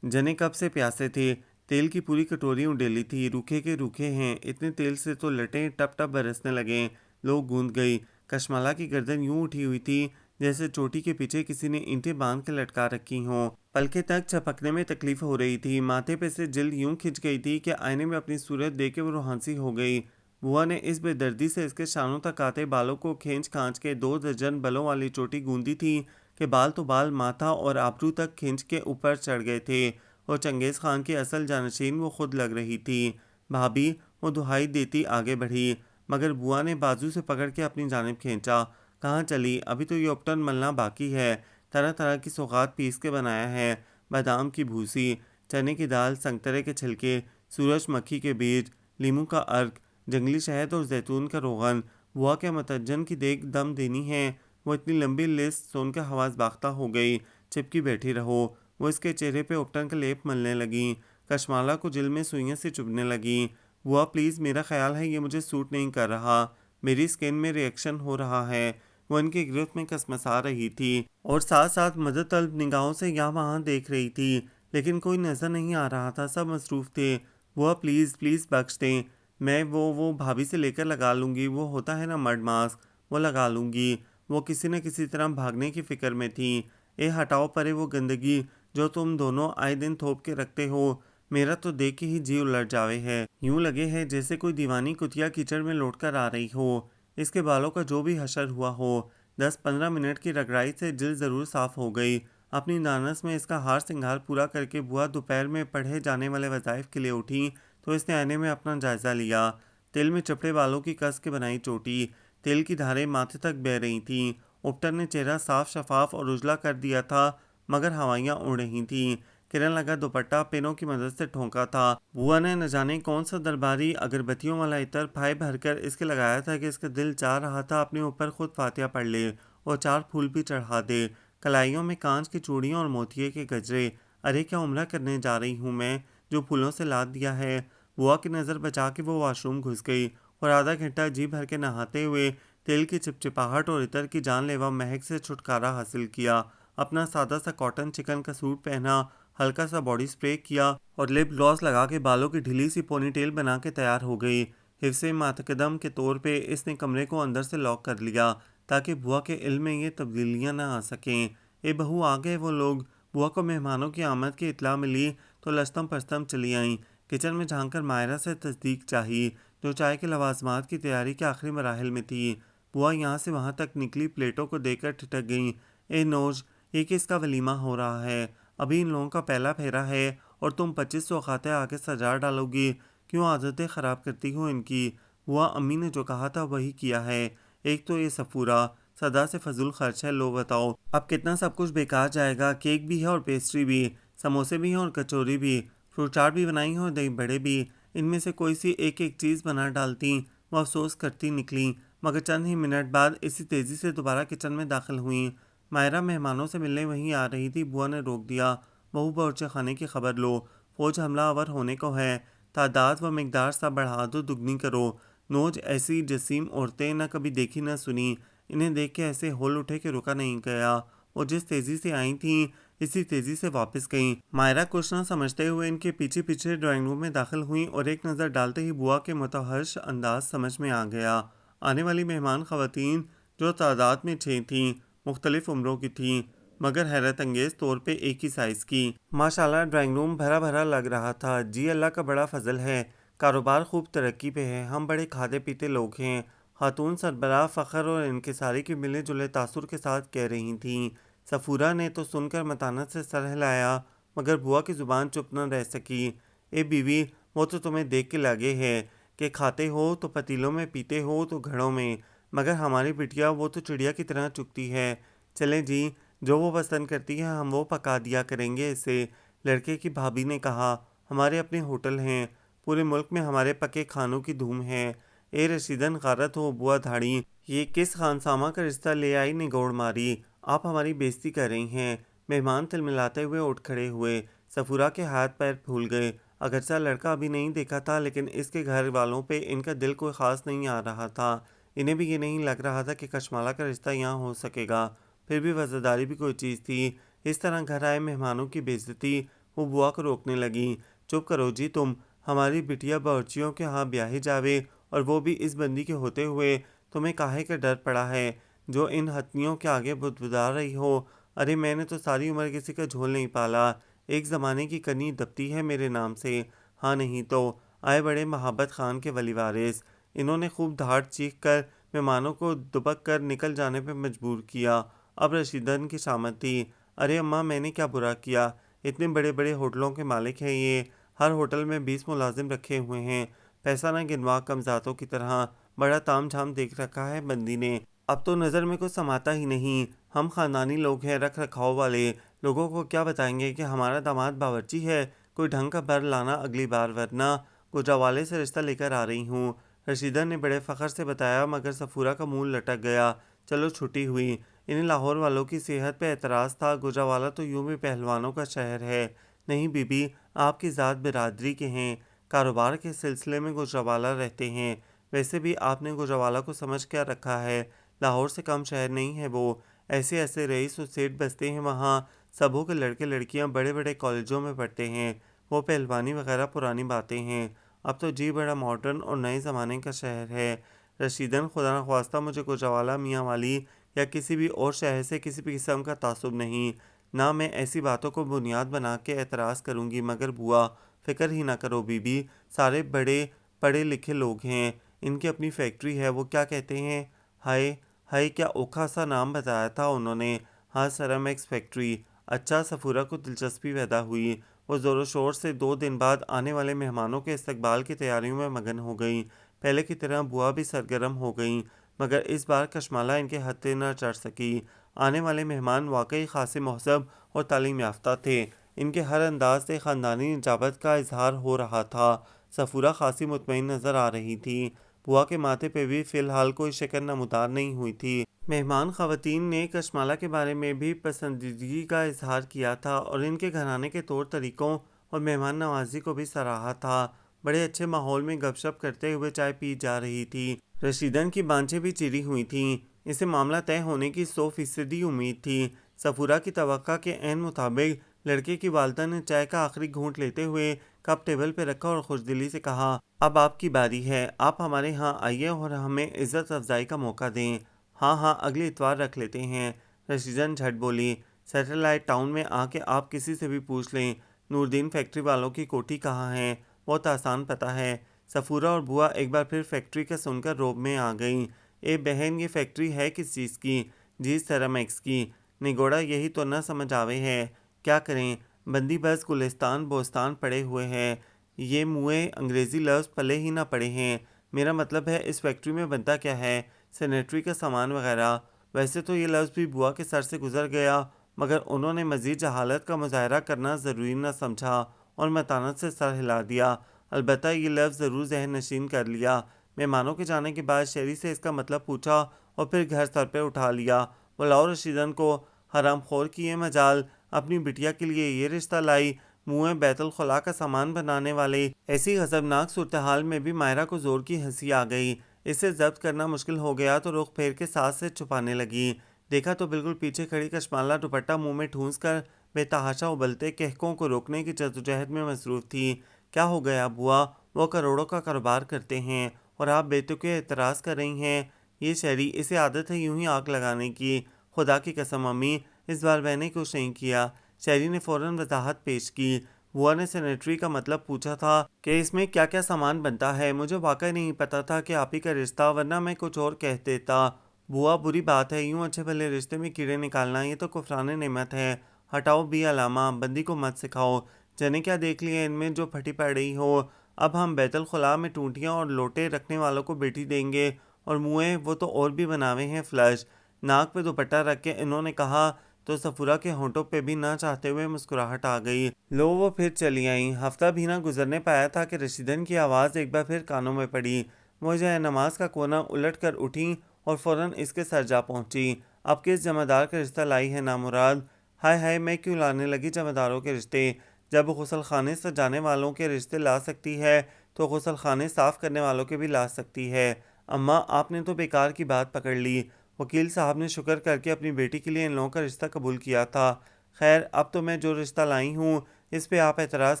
جنے کب سے پیاسے تھے. تیل کی پوری کٹوری اڈیلی تھی. روکھے کے روکھے ہیں، اتنے تیل سے تو لٹیں ٹپ ٹپ برسنے لگیں. لوگ گوند گئی. کشمالہ کی گردن یوں اٹھی ہوئی تھی جیسے چوٹی کے پیچھے کسی نے اینٹیں باندھ کے لٹکا رکھی ہوں. پلکیں تک چھپکنے میں تکلیف ہو رہی تھی. ماتھے پہ سے جلد یوں کھنچ گئی تھی کہ آئینے میں اپنی صورت دیکھ کے وہ روحانسی ہو گئی. بوا نے اس بے دردی سے اس کے شانوں تک آتے بالوں کو کھینچ کھانچ کے 2 درجن بلوں والی چوٹی گوندی تھی کہ بال تو بال ماتھا اور آبرو تک کھینچ کے اوپر چڑھ گئے تھے. اور چنگیز خان کی اصل جانشین وہ خود لگ رہی تھی. بھابھی، وہ دہائی دیتی آگے بڑھی، مگر بوا نے بازو سے پکڑ کے اپنی جانب کھینچا. کہاں چلی؟ ابھی تو یہ اپٹن ملنا باقی ہے. طرح طرح کی سوغات پیس کے بنایا ہے. بادام کی بھوسی، چنے کی دال، سنگترے کے چھلکے، سورج مکھی کے بیج، لیموں کا عرق، جنگلی شہد اور زیتون کا روغن. بوا کے متجن کی دیکھ دم دینی ہے. وہ اتنی لمبی لسٹ سن کے حواس باختہ ہو گئی. چپکی بیٹھی رہو. وہ اس کے چہرے پہ اپٹن کا لیپ ملنے لگیں. کشمالہ کو جل میں سوئیاں سے چبھنے لگیں. بوا پلیز، میرا خیال ہے یہ مجھے سوٹ نہیں کر رہا. میری سکن میں ریئیکشن ہو رہا ہے. وہ ان کی گرفت میں کسمسا رہی تھی اور ساتھ ساتھ مدد طلب نگاہوں سے یہاں وہاں دیکھ رہی تھی، لیکن کوئی نظر نہیں آ رہا تھا. سب مصروف تھے. بوا پلیز پلیز بخش دیں. میں وہ بھابھی سے لے کر لگا لوں گی. وہ ہوتا ہے نا مرڈ ماسک، وہ لگا لوں گی. وہ کسی نہ کسی طرح بھاگنے کی فکر میں تھی. ہٹاؤ پرے وہ گندگی جو تم دونوں آئے دن تھوپ کے رکھتے ہو. میرا تو دیکھ کے ہی جی الٹ جاوے ہے. یوں لگے ہے جیسے کوئی دیوانی کتیا کیچڑ میں لوٹ کر آ رہی ہو. اس کے بالوں کا جو بھی حشر ہوا ہو. 10-15 منٹ کی رگڑائی سے جلد ضرور صاف ہو گئی. اپنی دانس میں اس کا ہار سنگھار پورا کر کے بوا دوپہر میں پڑھے جانے والے وظائف کے لیے اٹھی تو اس نے آئینے میں اپنا جائزہ لیا. تیل میں چپڑے بالوں کی کس کے بنائی چوٹی. تیل کی دھاریں ماتھے تک بہہ رہی تھیں. اپٹن نے چہرہ صاف شفاف اور اجلا کر دیا تھا مگر ہوائیاں اڑ رہی تھیں. کرن لگا دوپٹہ پینوں کی مدد سے ٹھونکا تھا. بوا نے نہ جانے کون سا درباری اگربتیوں والا عطر پھائے بھر کر اس کے لگایا تھا کہ اس کا دل چاہ رہا تھا اپنے اوپر خود فاتحہ پڑھ لے اور 4 پھول بھی چڑھا دے. کلائیوں میں کانچ کی چوڑیاں اور موتیے کے گجرے. ارے کیا عمرہ کرنے جا رہی ہوں میں جو پھولوں سے لاد دیا ہے. بوا کی نظر بچا کے وہ واش روم گھس گئی اور آدھا گھنٹہ جی بھر کے نہاتے ہوئے تیل کی چپچپاہٹ اور عطر کی جان لیوا مہک سے چھٹکارا حاصل کیا. اپنا سادہ سا کاٹن چکن کا سوٹ پہنا، ہلکا سا باڈی سپرے کیا اور لپ گلاس لگا کے بالوں کی ڈھیلی سی پونی ٹیل بنا کے تیار ہو گئی. حفظ متقدم کے طور پہ اس نے کمرے کو اندر سے لاک کر لیا تاکہ بوا کے علم میں یہ تبدیلیاں نہ آ سکیں. بہو آ گئے وہ لوگ. بوا کو مہمانوں کی آمد کی اطلاع ملی تو لشتم پشتم چلی آئیں. کچن میں جھانک کر مائرہ سے تصدیق چاہی جو چائے کے لوازمات کی تیاری کے آخری مراحل میں تھی. بوا یہاں سے وہاں تک نکلی پلیٹوں کو دیکھ کر ٹھٹک گئیں. نوج، یہ کس کا ولیمہ ہو رہا ہے؟ ابھی ان لوگوں کا پہلا پھیرا ہے اور تم 25 سوغاتیں آگے سجا ڈالو گی. کیوں عادتیں خراب کرتی ہو ان کی؟ بوا، امی نے جو کہا تھا وہی کیا ہے. ایک تو یہ صفورہ صدا سے فضول خرچ ہے. لو بتاؤ اب کتنا سب کچھ بیکار جائے گا. کیک بھی ہے اور پیسٹری بھی، سموسے بھی ہیں اور کچوری بھی، فروٹ چاٹ بھی بنائی ہیں اور دہی بڑے بھی. ان میں سے کوئی سی ایک ایک چیز بنا ڈالتی. وہ افسوس کرتی نکلیں مگر چند ہی منٹ بعد اسی تیزی سے دوبارہ کچن میں داخل ہوئیں. مائرہ مہمانوں سے ملنے وہیں آ رہی تھی. بوا نے روک دیا. بہو، باورچی خانے کی خبر لو. فوج حملہ آور ہونے کو ہے. تعداد و مقدار سب بڑھا دو، دگنی کرو. نوج، ایسی جسیم عورتیں نہ کبھی دیکھی نہ سنی. انہیں دیکھ کے ایسے ہول اٹھے کہ رکا نہیں گیا. وہ جس تیزی سے آئی تھیں اسی تیزی سے واپس گئیں. مائرہ کچھ نہ سمجھتے ہوئے ان کے پیچھے پیچھے ڈرائنگ روم میں داخل ہوئیں اور ایک نظر ڈالتے ہی بوا کے متوحش انداز سمجھ میں آ گیا. آنے والی مہمان خواتین جو تعداد میں 6 تھیں، مختلف عمروں کی تھیں مگر حیرت انگیز طور پہ ایک ہی سائز کی. ماشاءاللہ ڈرائنگ روم بھرا بھرا لگ رہا تھا. جی اللہ کا بڑا فضل ہے. کاروبار خوب ترقی پہ ہے. ہم بڑے کھاتے پیتے لوگ ہیں. خاتون سربراہ فخر اور انکساری کے ملے جلے تاثر کے ساتھ کہہ رہی تھیں. صفورہ نے تو سن کر متانت سے سر ہلایا مگر بوا کی زبان چپ نہ رہ سکی. بیوی، وہ تو تمہیں دیکھ کے لگے ہے کہ کھاتے ہو تو پتیلوں میں، پیتے ہو تو گھڑوں میں، مگر ہماری بٹیا وہ تو چڑیا کی طرح چگتی ہے. چلیں جی، جو وہ پسند کرتی ہے ہم وہ پکا دیا کریں گے اسے. لڑکے کی بھابھی نے کہا. ہمارے اپنے ہوٹل ہیں. پورے ملک میں ہمارے پکے کھانوں کی دھوم ہے. رشیدن غارت ہو. بوا دھاڑی. یہ کس خانسامہ کا رشتہ لے آئی نگوڑ ماری. آپ ہماری بےزتی کر رہی ہیں. مہمان تلملاتے ہوئے اٹھ کھڑے ہوئے. صفورہ کے ہاتھ پیر پھول گئے. اگرچہ لڑکا ابھی نہیں دیکھا تھا لیکن اس کے گھر والوں پہ ان کا دل کوئی خاص نہیں آ رہا تھا۔ انہیں بھی یہ نہیں لگ رہا تھا کہ کشمالہ کا رشتہ یہاں ہو سکے گا۔ پھر بھی وفاداری بھی کوئی چیز تھی۔ اس طرح گھر آئے مہمانوں کی بے عزتی وہ بوا کو روکنے لگیں۔ چپ کرو جی تم، ہماری بٹیا باورچیوں کے ہاں بیاہی جاوے، اور وہ بھی اس بندی کے ہوتے ہوئے تمہیں کاہے کا ڈر پڑا ہے جو ان ہتھنیوں کے آگے بدبدا رہی ہو؟ ارے میں نے تو ساری عمر کسی کا جھول نہیں پالا، ایک زمانے کی کنی دبتی ہے میرے نام سے۔ ہاں نہیں تو آئے بڑے محبت خان کے ولی وارث۔ انہوں نے خوب دھاڑ چیخ کر مہمانوں کو دبک کر نکل جانے پہ مجبور کیا۔ اب رشیدن کی شامت تھی۔ ارے اماں میں نے کیا برا کیا؟ اتنے بڑے بڑے ہوٹلوں کے مالک ہیں یہ، ہر ہوٹل میں 20 ملازم رکھے ہوئے ہیں، پیسہ نہ گنوا کم ذاتوں کی طرح، بڑا تام جھام دیکھ رکھا ہے بندی نے، اب تو نظر میں کچھ سماتا ہی نہیں۔ ہم خاندانی لوگ ہیں، رکھ رکھاؤ والے، لوگوں کو کیا بتائیں گے کہ ہمارا داماد باورچی ہے؟ کوئی ڈھنگ کا بر لانا اگلی بار، ورنہ گجراوالے سے رشتہ لے کر آ رہی ہوں۔ رشیدن نے بڑے فخر سے بتایا، مگر صفورہ کا منہ لٹک گیا۔ چلو چھٹی ہوئی۔ انہیں لاہور والوں کی صحت پہ اعتراض تھا۔ گجرانوالہ تو یوں بھی پہلوانوں کا شہر ہے۔ نہیں بی بی، آپ کی ذات برادری کے ہیں، کاروبار کے سلسلے میں گجرانوالہ رہتے ہیں۔ ویسے بھی آپ نے گجرانوالہ کو سمجھ کیا رکھا ہے، لاہور سے کم شہر نہیں ہے وہ۔ ایسے ایسے رئیس و سیٹھ بستے ہیں وہاں، سبوں کے لڑکے لڑکیاں بڑے بڑے کالجوں میں پڑھتے ہیں۔ وہ پہلوانی وغیرہ پرانی باتیں ہیں، اب تو جی بڑا ماڈرن اور نئے زمانے کا شہر ہے۔ رشیدن، خدا نخواستہ مجھے گجرانوالہ میاں والی یا کسی بھی اور شہر سے کسی بھی قسم کا تعصب نہیں، نہ میں ایسی باتوں کو بنیاد بنا کے اعتراض کروں گی، مگر بوا فکر ہی نہ کرو بی بی، سارے بڑے پڑھے لکھے لوگ ہیں، ان کی اپنی فیکٹری ہے، وہ کیا کہتے ہیں، ہائے ہائے کیا اوکھا سا نام بتایا تھا انہوں نے؟ ہاں سرامکس فیکٹری۔ اچھا، صفورہ کو دلچسپی پیدا ہوئی۔ وہ زور و شور سے 2 دن بعد آنے والے مہمانوں کے استقبال کی تیاریوں میں مگن ہو گئیں۔ پہلے کی طرح بوا بھی سرگرم ہو گئیں، مگر اس بار کشمالہ ان کے ہتھے نہ چڑھ سکی۔ آنے والے مہمان واقعی خاصے مہذب اور تعلیم یافتہ تھے، ان کے ہر انداز سے خاندانی نجابت کا اظہار ہو رہا تھا۔ صفورہ خاصی مطمئن نظر آ رہی تھی۔ بوا کے ماتھے پہ بھی فی الحال کوئی شکن نمودار نہیں ہوئی تھی۔ مہمان خواتین نے کشمالہ کے بارے میں بھی پسندیدگی کا اظہار کیا تھا اور ان کے گھرانے کے طور طریقوں اور مہمان نوازی کو بھی سراہا تھا۔ بڑے اچھے ماحول میں گپ شپ کرتے ہوئے چائے پی جا رہی تھی۔ رشیدن کی بانچھیں بھی چیری ہوئی تھیں، اسے معاملہ طے ہونے کی 100% امید تھی۔ صفورہ کی توقع کے عین مطابق لڑکے کی والدہ نے چائے کا آخری گھونٹ لیتے ہوئے کپ ٹیبل پہ رکھا اور خوشدلی سے کہا، اب آپ کی باری ہے، آپ ہمارے ہاں آئیے اور ہمیں عزت افزائی کا موقع دیں۔ ہاں ہاں، اگلے اتوار رکھ لیتے ہیں۔ رشیدن جھٹ بولی، سیٹلائٹ ٹاؤن میں آ کے آپ کسی سے بھی پوچھ لیں، نوردین فیکٹری والوں کی کوٹھی کہاں ہے، بہت آسان پتہ ہے۔ صفورہ اور بوا ایک بار پھر فیکٹری کا سن کر روب میں آ گئیں۔ اے بہن، یہ فیکٹری ہے کس چیز کی؟ جی سیرامکس کی۔ نگوڑا یہی تو نہ سمجھ آوے ہے، کیا کریں، بندی بس گلستان بوستان پڑے ہوئے ہیں، یہ منہ انگریزی لفظ پلے ہی نہ پڑے ہیں۔ میرا مطلب ہے اس فیکٹری میں بنتا کیا ہے، سینیٹری کا سامان وغیرہ۔ ویسے تو یہ لفظ بھی بوا کے سر سے گزر گیا، مگر انہوں نے مزید جہالت کا مظاہرہ کرنا ضروری نہ سمجھا اور متانت سے سر ہلا دیا۔ البتہ یہ لفظ ضرور ذہن نشین کر لیا۔ مہمانوں کے جانے کے بعد شہری سے اس کا مطلب پوچھا اور پھر گھر سر پہ اٹھا لیا۔ بلاؤ رشیدن کو، حرام خور کی یہ مجال، اپنی بٹیا کے لیے یہ رشتہ لائی، منہ بیت الخلا کا سامان بنانے والے۔ ایسی غضبناک صورتحال میں بھی ماہرہ کو زور کی ہنسی آ گئی۔ اسے ضبط کرنا مشکل ہو گیا تو رخ پھیر کے ساتھ سے چھپانے لگی۔ دیکھا تو بالکل پیچھے کھڑی کشمالہ دوپٹہ منہ میں ٹھونس کر بے تحاشا ابلتے قہقہوں کو روکنے کی جدوجہد میں مصروف تھی۔ کیا ہو گیا بوا، وہ کروڑوں کا کاروبار کرتے ہیں اور آپ بیتوقع اعتراض کر رہی ہیں؟ یہ شہری، اسے عادت ہے یوں ہی آگ لگانے کی۔ خدا کی قسم امی، اس بار میں نے کچھ نہیں کیا۔ شہری نے فوراً وضاحت پیش کی۔ بوا نے سینیٹری کا مطلب پوچھا تھا کہ اس میں کیا کیا سامان بنتا ہے، مجھے واقعی نہیں پتا تھا کہ آپ ہی کا رشتہ، ورنہ میں کچھ اور کہہ دیتا۔ بوا، بری بات ہے یوں اچھے بھلے رشتے میں کیڑے نکالنا، یہ تو کفران نعمت ہے۔ ہٹاؤ بھی علامہ، بندی کو مت سکھاؤ، جنے کیا دیکھ لیا ان میں جو پھٹی پڑ رہی ہو۔ اب ہم بیت الخلا میں ٹونٹیاں اور لوٹے رکھنے والوں کو بیٹی دیں گے، اور منہ وہ تو اور بھی بناوے ہیں فلش۔ ناک پہ دوپٹہ رکھ کے انہوں نے کہا تو صفورہ کے ہونٹوں پہ بھی نہ چاہتے ہوئے مسکراہٹ آ گئی۔ لو وہ پھر چلی آئیں۔ ہفتہ بھی نہ گزرنے پایا تھا کہ رشیدن کی آواز ایک بار پھر کانوں میں پڑی۔ وہ جائے نماز کا کونا الٹ کر اٹھیں اور فوراً اس کے سر جا پہنچی۔ اب کس جمعدار کا رشتہ لائی ہے نامراد؟ ہائے ہائے، میں کیوں لانے لگی جمعداروں کے رشتے؟ جب غسل خانے سجانے والوں کے رشتے لا سکتی ہے تو غسل خانے صاف کرنے والوں کے بھی لا سکتی ہے۔ اماں آپ نے تو بیکار کی بات پکڑ لی۔ وکیل صاحب نے شکر کر کے اپنی بیٹی کے لیے ان لوگوں کا رشتہ قبول کیا تھا۔ خیر اب تو میں جو رشتہ لائی ہوں اس پہ آپ اعتراض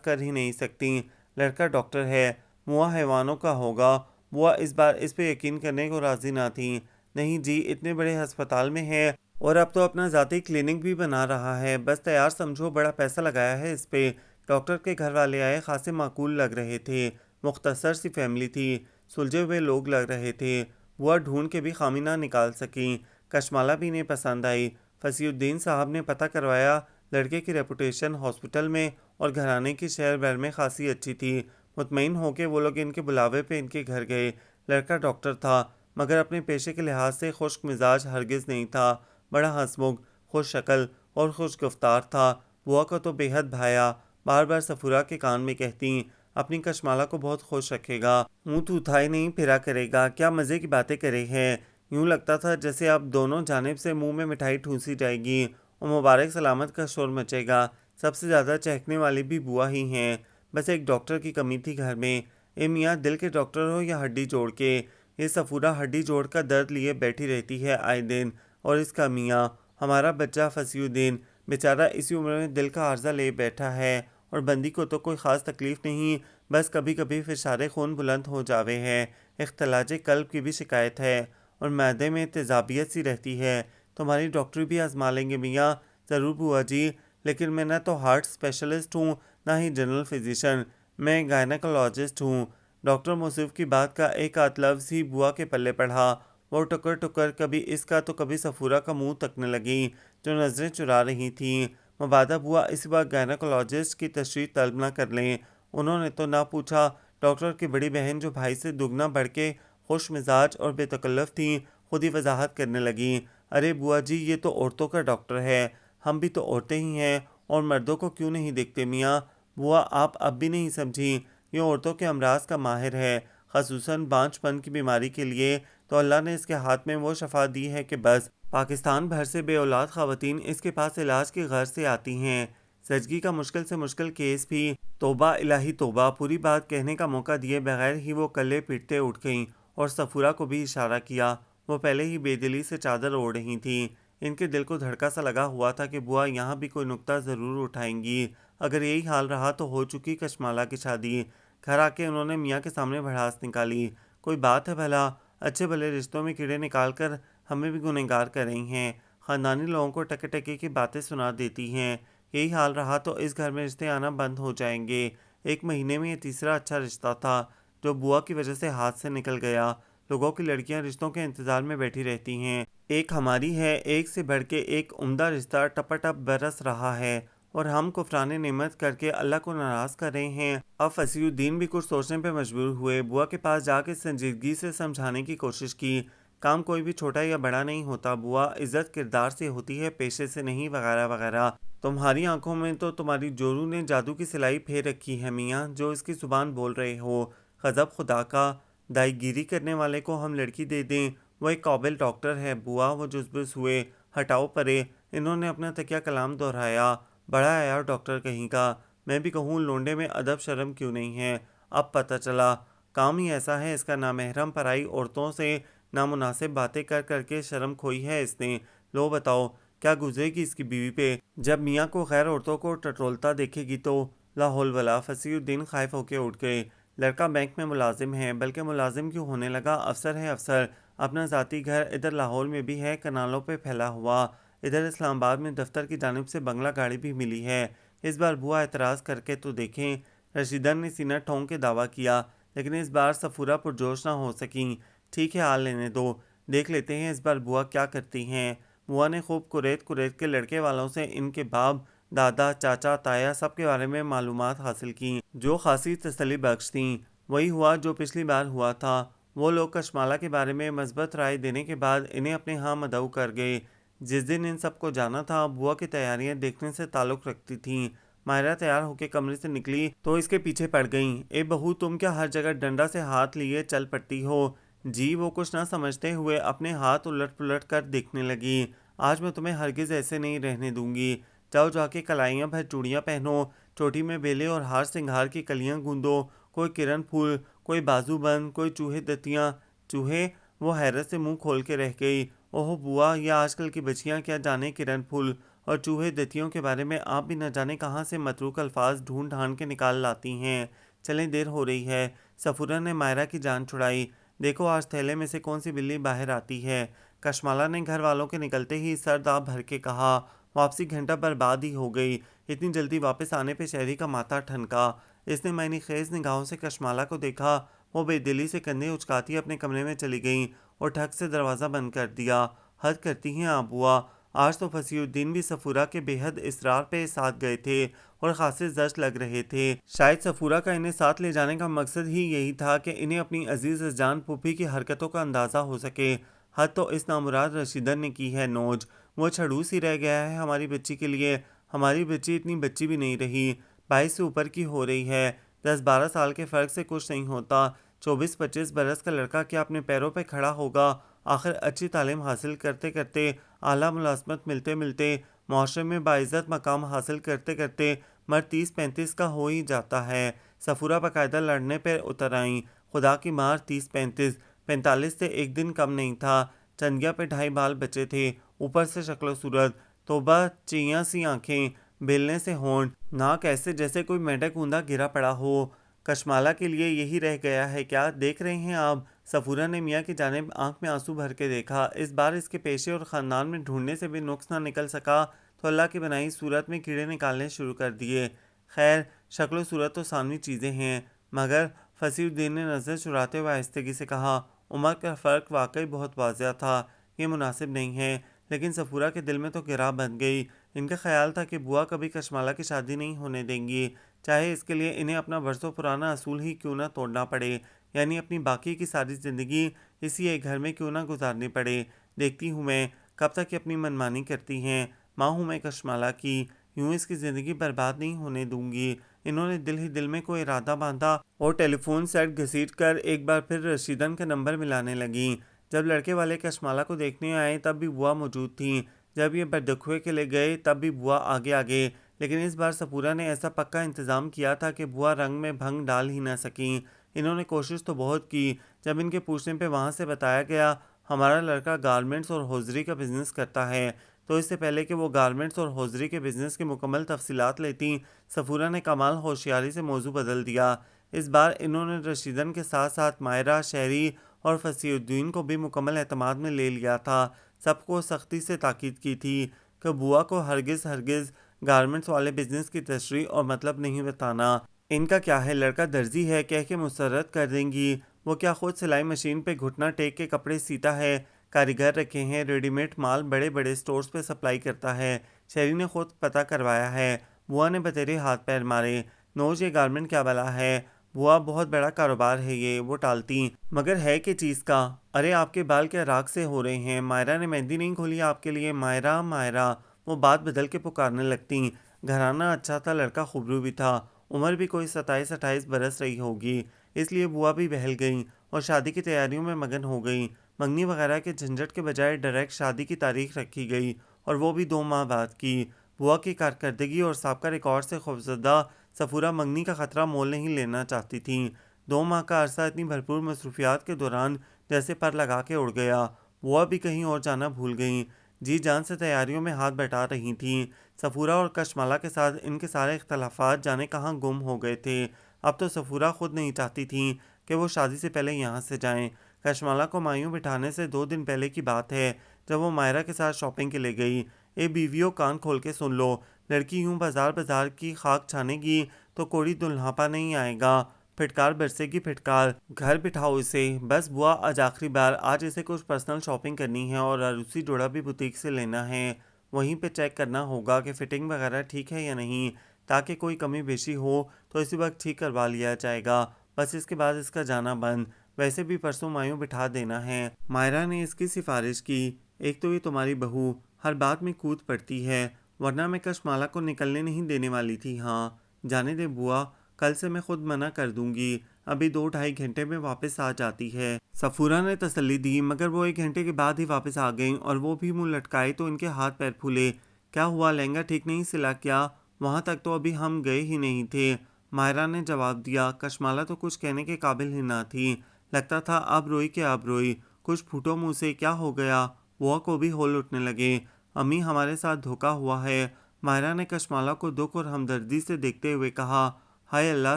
کر ہی نہیں سکتی۔ لڑکا ڈاکٹر ہے، منہ حیوانوں کا ہوگا۔ بوا اس بار اس پہ یقین کرنے کو راضی نہ تھیں۔ نہیں جی، اتنے بڑے ہسپتال میں ہے اور اب تو اپنا ذاتی کلینک بھی بنا رہا ہے، بس تیار سمجھو، بڑا پیسہ لگایا ہے اس پہ۔ ڈاکٹر کے گھر والے آئے، خاصے معقول لگ رہے تھے، مختصر سی فیملی تھی، سلجھے ہوئے لوگ لگ رہے تھے۔ بوا ڈھونڈ کے بھی خامی نہ نکال سکیں۔ کشمالہ بھی انہیں پسند آئی۔ فصیح الدین صاحب نے پتہ کروایا، لڑکے کی ریپوٹیشن ہاسپٹل میں اور گھرانے کی شہر بھر میں خاصی اچھی تھی۔ مطمئن ہو کے وہ لوگ ان کے بلاوے پہ ان کے گھر گئے۔ لڑکا ڈاکٹر تھا مگر اپنے پیشے کے لحاظ سے خشک مزاج ہرگز نہیں تھا، بڑا ہنسمکھ، خوش شکل اور خوش گفتار تھا۔ بوا کو تو بے حد بھایا، بار بار سفورہ کے کان میں کہتی اپنی کشمالہ کو بہت خوش رکھے گا، منہ توتھائے نہیں پھرا کرے گا، کیا مزے کی باتیں کرے ہیں۔ یوں لگتا تھا جیسے اب دونوں جانب سے منہ میں مٹھائی ٹھونسی جائے گی اور مبارک سلامت کا شور مچے گا۔ سب سے زیادہ چہکنے والی بھی بوا ہی ہیں، بس ایک ڈاکٹر کی کمی تھی گھر میں۔ اے میاں، دل کے ڈاکٹر ہو یا ہڈی جوڑ کے، یہ سفورہ ہڈی جوڑ کا درد لیے بیٹھی رہتی ہے آئے دن، اور اس کا میاں ہمارا بچہ فصیح الدین بیچارہ اسی عمر میں دل کا عارضہ لے بیٹھا ہے، اور بندی کو تو کوئی خاص تکلیف نہیں، بس کبھی کبھی فشار خون بلند ہو جاوے ہے، اختلاج قلب کی بھی شکایت ہے، اور معدے میں تیزابیت سی رہتی ہے۔ تمہاری ڈاکٹری بھی آزما لیں گے میاں۔ ضرور بوا جی، لیکن میں نہ تو ہارٹ اسپیشلسٹ ہوں نہ ہی جنرل فزیشین، میں گائنیکولوجسٹ ہوں۔ ڈاکٹر موصوف کی بات کا ایک آدھ لفظ ہی بوا کے پلے پڑھا، وہ ٹکر ٹکر کبھی اس کا تو کبھی سفورہ کا منہ تکنے لگیں جو نظریں چرا رہی تھیں۔ مبادہ بوا اسی وقت گائنیکولوجسٹ کی تشریح طلب نہ کر لیں۔ انہوں نے تو نہ پوچھا، ڈاکٹر کی بڑی بہن جو بھائی سے دگنا بڑھ کے خوش مزاج اور بے تکلف تھیں، خود ہی وضاحت کرنے لگیں، ارے بوا جی، یہ تو عورتوں کا ڈاکٹر ہے، ہم بھی تو عورتیں ہی ہیں، اور مردوں کو کیوں نہیں دیکھتے میاں۔ بوا آپ اب بھی نہیں سمجھی، یہ عورتوں کے امراض کا ماہر ہے، خصوصاً بانجھ پن کی بیماری کے لیے تو اللہ نے اس کے ہاتھ میں وہ شفا دی ہے کہ بس پاکستان بھر سے بے اولاد خواتین اس کے پاس علاج کی غرض سے آتی ہیں۔ زچگی کا مشکل سے مشکل کیس بھی، توبہ الہی توبہ، پوری بات کہنے کا موقع دیے بغیر ہی وہ کلے پیٹتے اٹھ گئیں اور سفورہ کو بھی اشارہ کیا۔ وہ پہلے ہی بے دلی سے چادر اوڑھ رہی تھیں۔ ان کے دل کو دھڑکا سا لگا ہوا تھا کہ بوا یہاں بھی کوئی نکتہ ضرور اٹھائیں گی۔ اگر یہی حال رہا تو ہو چکی کشمالہ کی شادی۔ گھر آ کے انہوں نے میاں کے سامنے بھڑاس نکالی، کوئی بات ہے بھلا، اچھے بھلے رشتوں میں کیڑے نکال کر ہمیں بھی گنہگار کر رہی ہیں، خاندانی لوگوں کو ٹکے ٹکے کی باتیں سنا دیتی ہیں۔ یہی حال رہا تو اس گھر میں رشتے آنا بند ہو جائیں گے۔ ایک مہینے میں یہ تیسرا اچھا رشتہ تھا جو بوا کی وجہ سے ہاتھ سے نکل گیا۔ لوگوں کی لڑکیاں رشتوں کے انتظار میں بیٹھی رہتی ہیں، ایک ہماری ہے، ایک سے بڑھ کے ایک عمدہ رشتہ ٹپاٹپ برس رہا ہے، اور ہم کفران نعمت کر کے اللہ کو ناراض کر رہے ہیں۔ اب فصیح الدین بھی کچھ سوچنے پہ مجبور ہوئے۔ بوا کے پاس جا کے سنجیدگی سے سمجھانے کی کوشش کی، کام کوئی بھی چھوٹا یا بڑا نہیں ہوتا بوا، عزت کردار سے ہوتی ہے، پیشے سے نہیں، وغیرہ وغیرہ۔ تمہاری آنکھوں میں تو تمہاری جورو نے جادو کی سلائی پھیر رکھی ہے میاں، جو اس کی زبان بول رہے ہو۔ غضب خدا کا، دائی گیری کرنے والے کو ہم لڑکی دے دیں، وہ ایک قابل ڈاکٹر ہے بوا۔ وہ جزبز ہوئے، ہٹاؤ پرے۔ انہوں نے اپنا تکیہ کلام دہرایا، بڑا عیار ڈاکٹر کہیں کا، میں بھی کہوں لونڈے میں ادب شرم کیوں نہیں ہے۔ اب پتہ چلا، کام ہی ایسا ہے اس کا، نامحرم پرائی عورتوں سے نامناسب باتیں کر کر کے شرم کھوئی ہے اس نے۔ لو بتاؤ کیا گزرے گی اس کی بیوی پہ جب میاں کو غیر عورتوں کو ٹٹولتا دیکھے گی تو۔ لا حول ولا۔ فصیح الدین خائف ہو کے اٹھ گئے۔ لڑکا بینک میں ملازم ہے، بلکہ ملازم کیوں ہونے لگا، افسر ہے افسر۔ اپنا ذاتی گھر ادھر لاہور میں بھی ہے، کنالوں پہ پھیلا ہوا، ادھر اسلام آباد میں دفتر کی جانب سے بنگلہ گاڑی بھی ملی ہے۔ اس بار بوا اعتراض کر کے تو دیکھیں۔ رشیدہ نے سینہ ٹھونک کے دعویٰ کیا، لیکن اس بار سفورہ پرجوش نہ ہو سکیں۔ ٹھیک ہے، حال لینے دو، دیکھ لیتے ہیں اس بار بوا کیا کرتی ہیں۔ بوا نے خوب کریت کریت کے لڑکے والوں سے ان کے باپ، دادا، چاچا، تایا سب کے بارے میں معلومات حاصل کیں، جو خاصی تسلی بخش تھیں۔ وہی ہوا جو پچھلی بار ہوا تھا، وہ لوگ کشمالہ کے بارے میں مثبت رائے دینے کے بعد انہیں اپنے ہاں مدعو کر گئے۔ جس دن ان سب کو جانا تھا، بوا کی تیاریاں دیکھنے سے تعلق رکھتی تھیں۔ ماہرہ تیار ہو کے کمرے سے نکلی تو اس کے پیچھے پڑ گئیں۔ اے بہو، تم کیا ہر جگہ ڈنڈا سے ہاتھ لیے چل پڑتی ہو؟ جی، وہ کچھ نہ سمجھتے ہوئے اپنے ہاتھ الٹ پلٹ کر دیکھنے لگی۔ آج میں تمہیں ہرگز ایسے نہیں رہنے دوں گی۔ جاؤ جا کے کلائیاں بھر چوڑیاں پہنو، چوٹی میں بیلے اور ہار سنگھار کی کلیاں گوندو، کوئی کرن پھول، کوئی بازو بند، کوئی چوہے دتیاں۔ چوہے؟ وہ حیرت سے منہ کھول کے رہ گئی۔ اوہ بوا، یہ آج کل کی بچیاں کیا جانے کرن پھول اور چوہے دتیوں کے بارے میں، آپ بھی نہ جانے کہاں سے متروک الفاظ ڈھونڈ ڈھانڈ کے نکال لاتی ہیں۔ چلیں، دیر ہو رہی ہے۔ سفورہ نے مائرہ کی جان چھڑائی۔ دیکھو آج تھیلے میں سے کون سی بلی باہر آتی ہے۔ کشمالہ نے گھر والوں کے نکلتے ہی سر داء بھر کے کہا۔ واپسی گھنٹہ برباد ہی ہو گئی۔ اتنی جلدی واپس آنے پہ شہری کا ماتھا ٹھنکا۔ اس نے معنی خیز نگاہوں سے کشمالہ کو دیکھا۔ وہ بے دلی سے کندھے اچکاتی اپنے کمرے میں چلی گئیں اور ٹھک سے دروازہ بند کر دیا۔ حد کرتی ہیں آپ بوا۔ آج تو فصیح الدین بھی سفورہ کے بے حد اصرار پہ ساتھ گئے تھے اور خاصے زشت لگ رہے تھے۔ شاید سفورہ کا انہیں ساتھ لے جانے کا مقصد ہی یہی تھا کہ انہیں اپنی عزیز جان پھوپھی کی حرکتوں کا اندازہ ہو سکے۔ حد تو اس نامراد رشیدن نے کی ہے نوج۔ وہ چھڑوس ہی رہ گیا ہے ہماری بچی کے لیے۔ ہماری بچی اتنی بچی بھی نہیں رہی، 22 سے اوپر کی ہو رہی ہے۔ 10-12 سال کے فرق سے کچھ نہیں ہوتا۔ 24-25 برس کا لڑکا کیا اپنے پیروں پہ کھڑا ہوگا؟ آخر اچھی تعلیم حاصل کرتے کرتے، اعلیٰ ملازمت ملتے ملتے، معاشرے میں باعزت مقام حاصل کرتے کرتے مرد 30-35 کا ہو ہی جاتا ہے۔ سفورہ باقاعدہ لڑنے پہ اتر آئیں۔ خدا کی مار، 30-35، 45 سے ایک دن کم نہیں تھا۔ چندیا پہ 2.5 بال بچے تھے، اوپر سے شکل و صورت، توبہ، چیاں سی آنکھیں، بیلنے سے ہونٹ، ناک ایسے جیسے کوئی مینڈک اوندا گرا پڑا ہو۔ کشمالہ کے لیے یہی رہ گیا ہے کیا؟ دیکھ رہے ہیں آپ؟ سفورہ نے میاں کی جانب آنکھ میں آنسو بھر کے دیکھا۔ اس بار اس کے پیشے اور خاندان میں ڈھونڈنے سے بھی نقص نہ نکل سکا تو اللہ کی بنائی صورت میں کیڑے نکالنے شروع کر دیے۔ خیر، شکل و صورت تو ثانوی چیزیں ہیں، مگر فصیح الدین نے نظر چراتے ہوئے آہستگی سے کہا۔ عمر کا فرق واقعی بہت واضح تھا، یہ مناسب نہیں ہے۔ لیکن سفورہ کے دل میں تو گراہ بن گئی۔ ان کا خیال تھا کہ بوا کبھی کشمالہ کی شادی نہیں ہونے دیں گی، چاہے اس کے لیے انہیں اپنا برسوں پرانا اصول ہی کیوں نہ توڑنا پڑے، یعنی اپنی باقی کی ساری زندگی اسی ایک گھر میں کیوں نہ گزارنی پڑے۔ دیکھتی ہوں میں کب تک یہ اپنی منمانی کرتی ہیں۔ ماں ہوں میں کشمالہ کی، یوں اس کی زندگی برباد نہیں ہونے دوں گی۔ انہوں نے دل ہی دل میں کوئی ارادہ باندھا اور ٹیلی فون سیٹ گھسیٹ کر ایک بار پھر رشیدن کا نمبر ملانے لگیں۔ جب لڑکے والے کشمالہ کو دیکھنے آئے تب بھی بوا موجود تھیں۔ جب یہ بددخوے کے لیے گئے تب بھی بوا آگے آگے، لیکن اس بار سفورہ نے ایسا پکا انتظام کیا تھا کہ بوا رنگ میں بھنگ ڈال ہی نہ سکیں۔ انہوں نے کوشش تو بہت کی۔ جب ان کے پوچھنے پہ وہاں سے بتایا گیا ہمارا لڑکا گارمنٹس اور ہوزری کا بزنس کرتا ہے، تو اس سے پہلے کہ وہ گارمنٹس اور ہوزری کے بزنس کی مکمل تفصیلات لیتیں، سفورہ نے کمال ہوشیاری سے موضوع بدل دیا۔ اس بار انہوں نے رشیدن کے ساتھ ساتھ مائرہ، شہری اور فصیح الدین کو بھی مکمل اعتماد میں لے لیا تھا۔ سب کو سختی سے تاکید کی تھی کہ بوا کو ہرگز ہرگز گارمنٹس والے بزنس کی تشریح اور مطلب نہیں بتانا۔ ان کا کیا ہے، لڑکا درزی ہے کہہ کے مسرت کر دیں گی؟ وہ کیا خود سلائی مشین پہ گھٹنا ٹیک کے کپڑے سیتا ہے؟ کاریگر رکھے ہیں، ریڈی میڈ مال بڑے بڑے سٹورز پہ سپلائی کرتا ہے۔ شہری نے خود پتہ کروایا ہے۔ بوا نے بتیرے ہاتھ پیر مارے۔ نوج، یہ گارمنٹ کیا بلا ہے؟ بوا، بہت بڑا کاروبار ہے یہ، وہ ٹالتی۔ مگر ہے کہ چیز کا؟ ارے آپ کے بال کیا راکھ سے ہو رہے ہیں؟ مائرہ نے مہندی نہیں کھولی آپ کے لیے؟ مائرہ، مائرہ، وہ بات بدل کے پکارنے لگتیں۔ گھرانہ اچھا تھا، لڑکا خوبرو بھی تھا، عمر بھی کوئی 27-28 برس رہی ہوگی، اس لیے بوا بھی بہل گئیں اور شادی کی تیاریوں میں مگن ہو گئیں۔ منگنی وغیرہ کے جھنجھٹ کے بجائے ڈائریکٹ شادی کی تاریخ رکھی گئی، اور وہ بھی 2 ماہ بعد کی۔ بوا کی کارکردگی اور سابقہ ریکارڈ سے خوفزدہ سفورہ منگنی کا خطرہ مول نہیں لینا چاہتی تھیں۔ 2 ماہ کا عرصہ اتنی بھرپور مصروفیات کے دوران جیسے پر لگا کے اڑ گیا۔ بوا بھی کہیں اور جانا بھول گئیں، جی جان سے تیاریوں میں ہاتھ بٹا رہی تھیں۔ سفورہ اور کشمالہ کے ساتھ ان کے سارے اختلافات جانے کہاں گم ہو گئے تھے۔ اب تو سفورہ خود نہیں چاہتی تھیں کہ وہ شادی سے پہلے یہاں سے جائیں۔ کشمالہ کو مایوں بٹھانے سے 2 دن پہلے کی بات ہے، جب وہ مائرہ کے ساتھ شاپنگ کے لیے گئی۔ اے بیویوں، کان کھول کے سن لو، لڑکی یوں بازار بازار کی خاک چھانے گی تو کوڑی دلہاپا نہیں آئے گا، پھٹکار برسے گی پھٹکار۔ گھر بٹھاؤ اسے۔ بس بوا، آج آخری بار، آج اسے کچھ پرسنل شاپنگ کرنی ہے اور عروسی جوڑا بھی بوتیک سے لینا ہے۔ وہیں پہ چیک کرنا ہوگا کہ فٹنگ وغیرہ ٹھیک ہے یا نہیں، تاکہ کوئی کمی بیشی ہو تو اسی وقت ٹھیک کروا لیا جائے گا۔ بس اس کے بعد اس کا جانا بند، ویسے بھی پرسوں مایوں بٹھا دینا ہے۔ مائرہ نے اس کی سفارش کی۔ ایک تو یہ تمہاری بہو ہر بات میں کود پڑتی ہے، ورنہ میں کشمالہ کو نکلنے نہیں دینے والی تھی۔ ہاں جانے دے بوا، کل سے میں خود منع کر دوں گی، ابھی 2-2.5 گھنٹے میں واپس آ جاتی ہے۔ سفورہ نے تسلی دی، مگر وہ 1 گھنٹے کے بعد ہی واپس آ گئیں، اور وہ بھی منہ لٹکائے تو ان کے ہاتھ پیر پھولے۔ کیا ہوا، لہنگا ٹھیک نہیں سلا کیا؟ وہاں تک تو ابھی ہم گئے ہی نہیں تھے، ماہرہ نے جواب دیا۔ کشمالہ تو کچھ کہنے کے قابل ہی نہ تھی، لگتا تھا اب روئی کہ اب روئی، کچھ پھوٹو منہ سے کیا ہو گیا؟ بوا کو بھی ہول اٹھنے لگے۔ امی ہمارے ساتھ دھوکا ہوا ہے، ماہرہ نے کشمالہ کو دکھ اور ہمدردی سے دیکھتے ہوئے کہا۔ ہائے اللہ،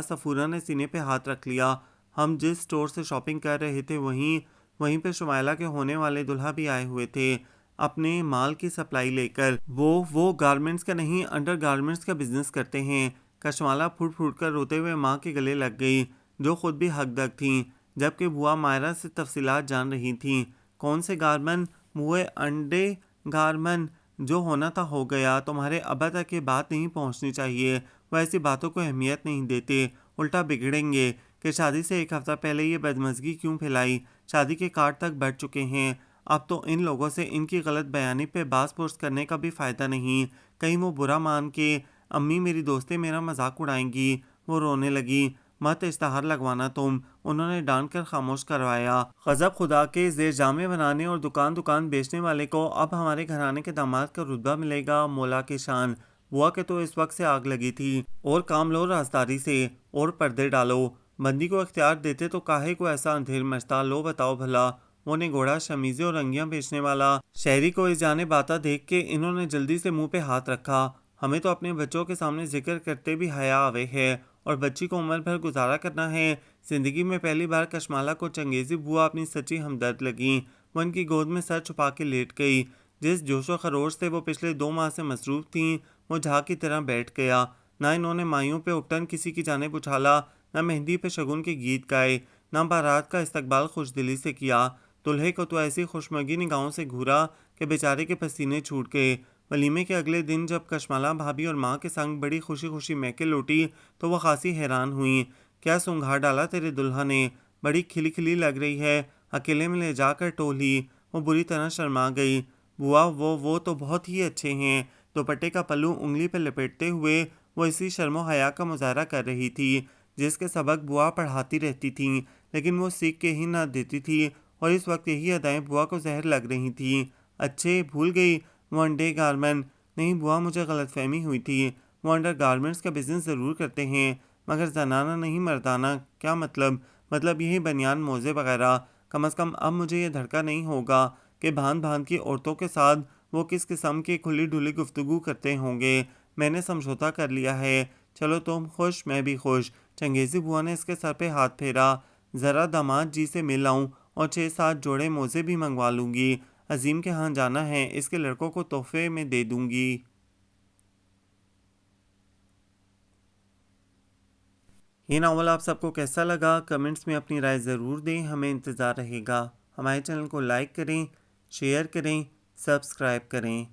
صفورہ نے سینے پہ ہاتھ رکھ لیا۔ ہم جس سٹور سے شاپنگ کر رہے تھے وہیں پہ شمائلہ کے ہونے والے دلہا بھی آئے ہوئے تھے اپنے مال کی سپلائی لے کر۔ وہ گارمنٹس کا نہیں، انڈر گارمنٹس کا بزنس کرتے ہیں۔ کشمالہ پھوٹ پھوٹ کر روتے ہوئے ماں کے گلے لگ گئی، جو خود بھی حق دگ تھیں، جبکہ بوا ماہرہ سے تفصیلات جان رہی تھیں۔ کون سے گارمن؟ موئے انڈے گارمن، جو ہونا تھا ہو گیا۔ تمہارے ابا تک یہ بات نہیں پہنچنی چاہیے، وہ ایسی باتوں کو اہمیت نہیں دیتے، الٹا بگڑیں گے کہ شادی سے ایک ہفتہ پہلے یہ بدمزگی کیوں پھیلائی۔ شادی کے کارڈ تک بڑھ چکے ہیں، اب تو ان لوگوں سے ان کی غلط بیانی پہ باس پرس کرنے کا بھی فائدہ نہیں، کہیں وہ برا مان کے۔ امی میری دوستیں میرا مذاق اڑائیں گی۔ وہ رونے لگی۔ مت اشتہار لگوانا تم، انہوں نے ڈانٹ کر خاموش کروایا۔ غضب خدا کے، زیر جامے بنانے اور دکان بیچنے والے کو اب ہمارے گھرانے کے داماد کا رتبہ ملے گا، مولا کی شان۔ بوا کے تو اس وقت سے آگ لگی تھی۔ اور کام لو رازداری سے، اور پردے ڈالو، بندی کو اختیار دیتے تو کاہے کو ایسا اندھیر مچتا؟ لو بتاؤ بھلا۔ وہ نگوڑا شمیزیں اور انگیاں بیچنے والا شہری کو اس جانے باتا دیکھ کے انہوں نے جلدی سے منہ پہ ہاتھ رکھا۔ ہمیں تو اپنے بچوں کے سامنے ذکر کرتے بھی حیا آوے ہے، اور بچی کو عمر بھر گزارا کرنا ہے۔ زندگی میں پہلی بار کشمالہ کو چنگیزی بوا اپنی سچی ہمدرد لگیں۔ وہ ان کی گود میں سر چھپا کے لیٹ گئی۔ جس جوش و خروش سے وہ پچھلے 2 ماہ سے مصروف تھیں، وہ جھاگ کی طرح بیٹھ گیا۔ نہ انہوں نے مائیوں پہ اپٹن کسی کی جانب اچھالا، نہ مہندی پہ شگن کے گیت گائے، نہ بارات کا استقبال خوش دلی سے کیا۔ دلہے کو تو ایسی خوشمگی نگاہوں سے گھورا کہ بیچارے کے پسینے چھوٹ گئے۔ ولیمے کے اگلے دن جب کشمالہ بھابھی اور ماں کے سنگ بڑی خوشی خوشی میکے لوٹی تو وہ خاصی حیران ہوئیں۔ کیا سنگھار ڈالا تیرے دلہا نے؟ بڑی کھلی کھلی لگ رہی ہے، اکیلے میں لے جا کر ٹولی۔ وہ بری طرح شرما گئی۔ بوا وہ تو بہت ہی اچھے ہیں۔ دوپٹے کا پلو انگلی پہ لپیٹتے ہوئے وہ اسی شرم و حیا کا مظاہرہ کر رہی تھی جس کے سبق بوا پڑھاتی رہتی تھیں، لیکن وہ سیکھ کے ہی نہ دیتی تھی، اور اس وقت یہی ادائیں بوا کو زہر لگ رہی تھیں۔ اچھے بھول گئی، وہ انڈے گارمن نہیں بوا، مجھے غلط فہمی ہوئی تھی۔ وہ انڈر گارمنٹس کا بزنس ضرور کرتے ہیں، مگر زنانہ نہیں مردانہ۔ کیا مطلب یہی بنیان موزے وغیرہ۔ کم از کم اب مجھے یہ دھڑکا نہیں ہوگا کہ بھانت کی عورتوں کے ساتھ وہ کس قسم کی کھلی ڈھلی گفتگو کرتے ہوں گے۔ میں نے سمجھوتا کر لیا ہے، چلو تم خوش میں بھی خوش۔ چنگیزی بوا نے اس کے سر پہ ہاتھ پھیرا۔ ذرا داماد جی سے مل آؤں اور 6-7 جوڑے موزے بھی منگوا لوں گی۔ عظیم کے ہاں جانا ہے، اس کے لڑکوں کو تحفے میں دے دوں گی۔ یہ ناول آپ سب کو کیسا لگا؟ کمنٹس میں اپنی رائے ضرور دیں، ہمیں انتظار رہے گا۔ ہمارے چینل کو لائک کریں، شیئر کریں، سبسکرائب کریں۔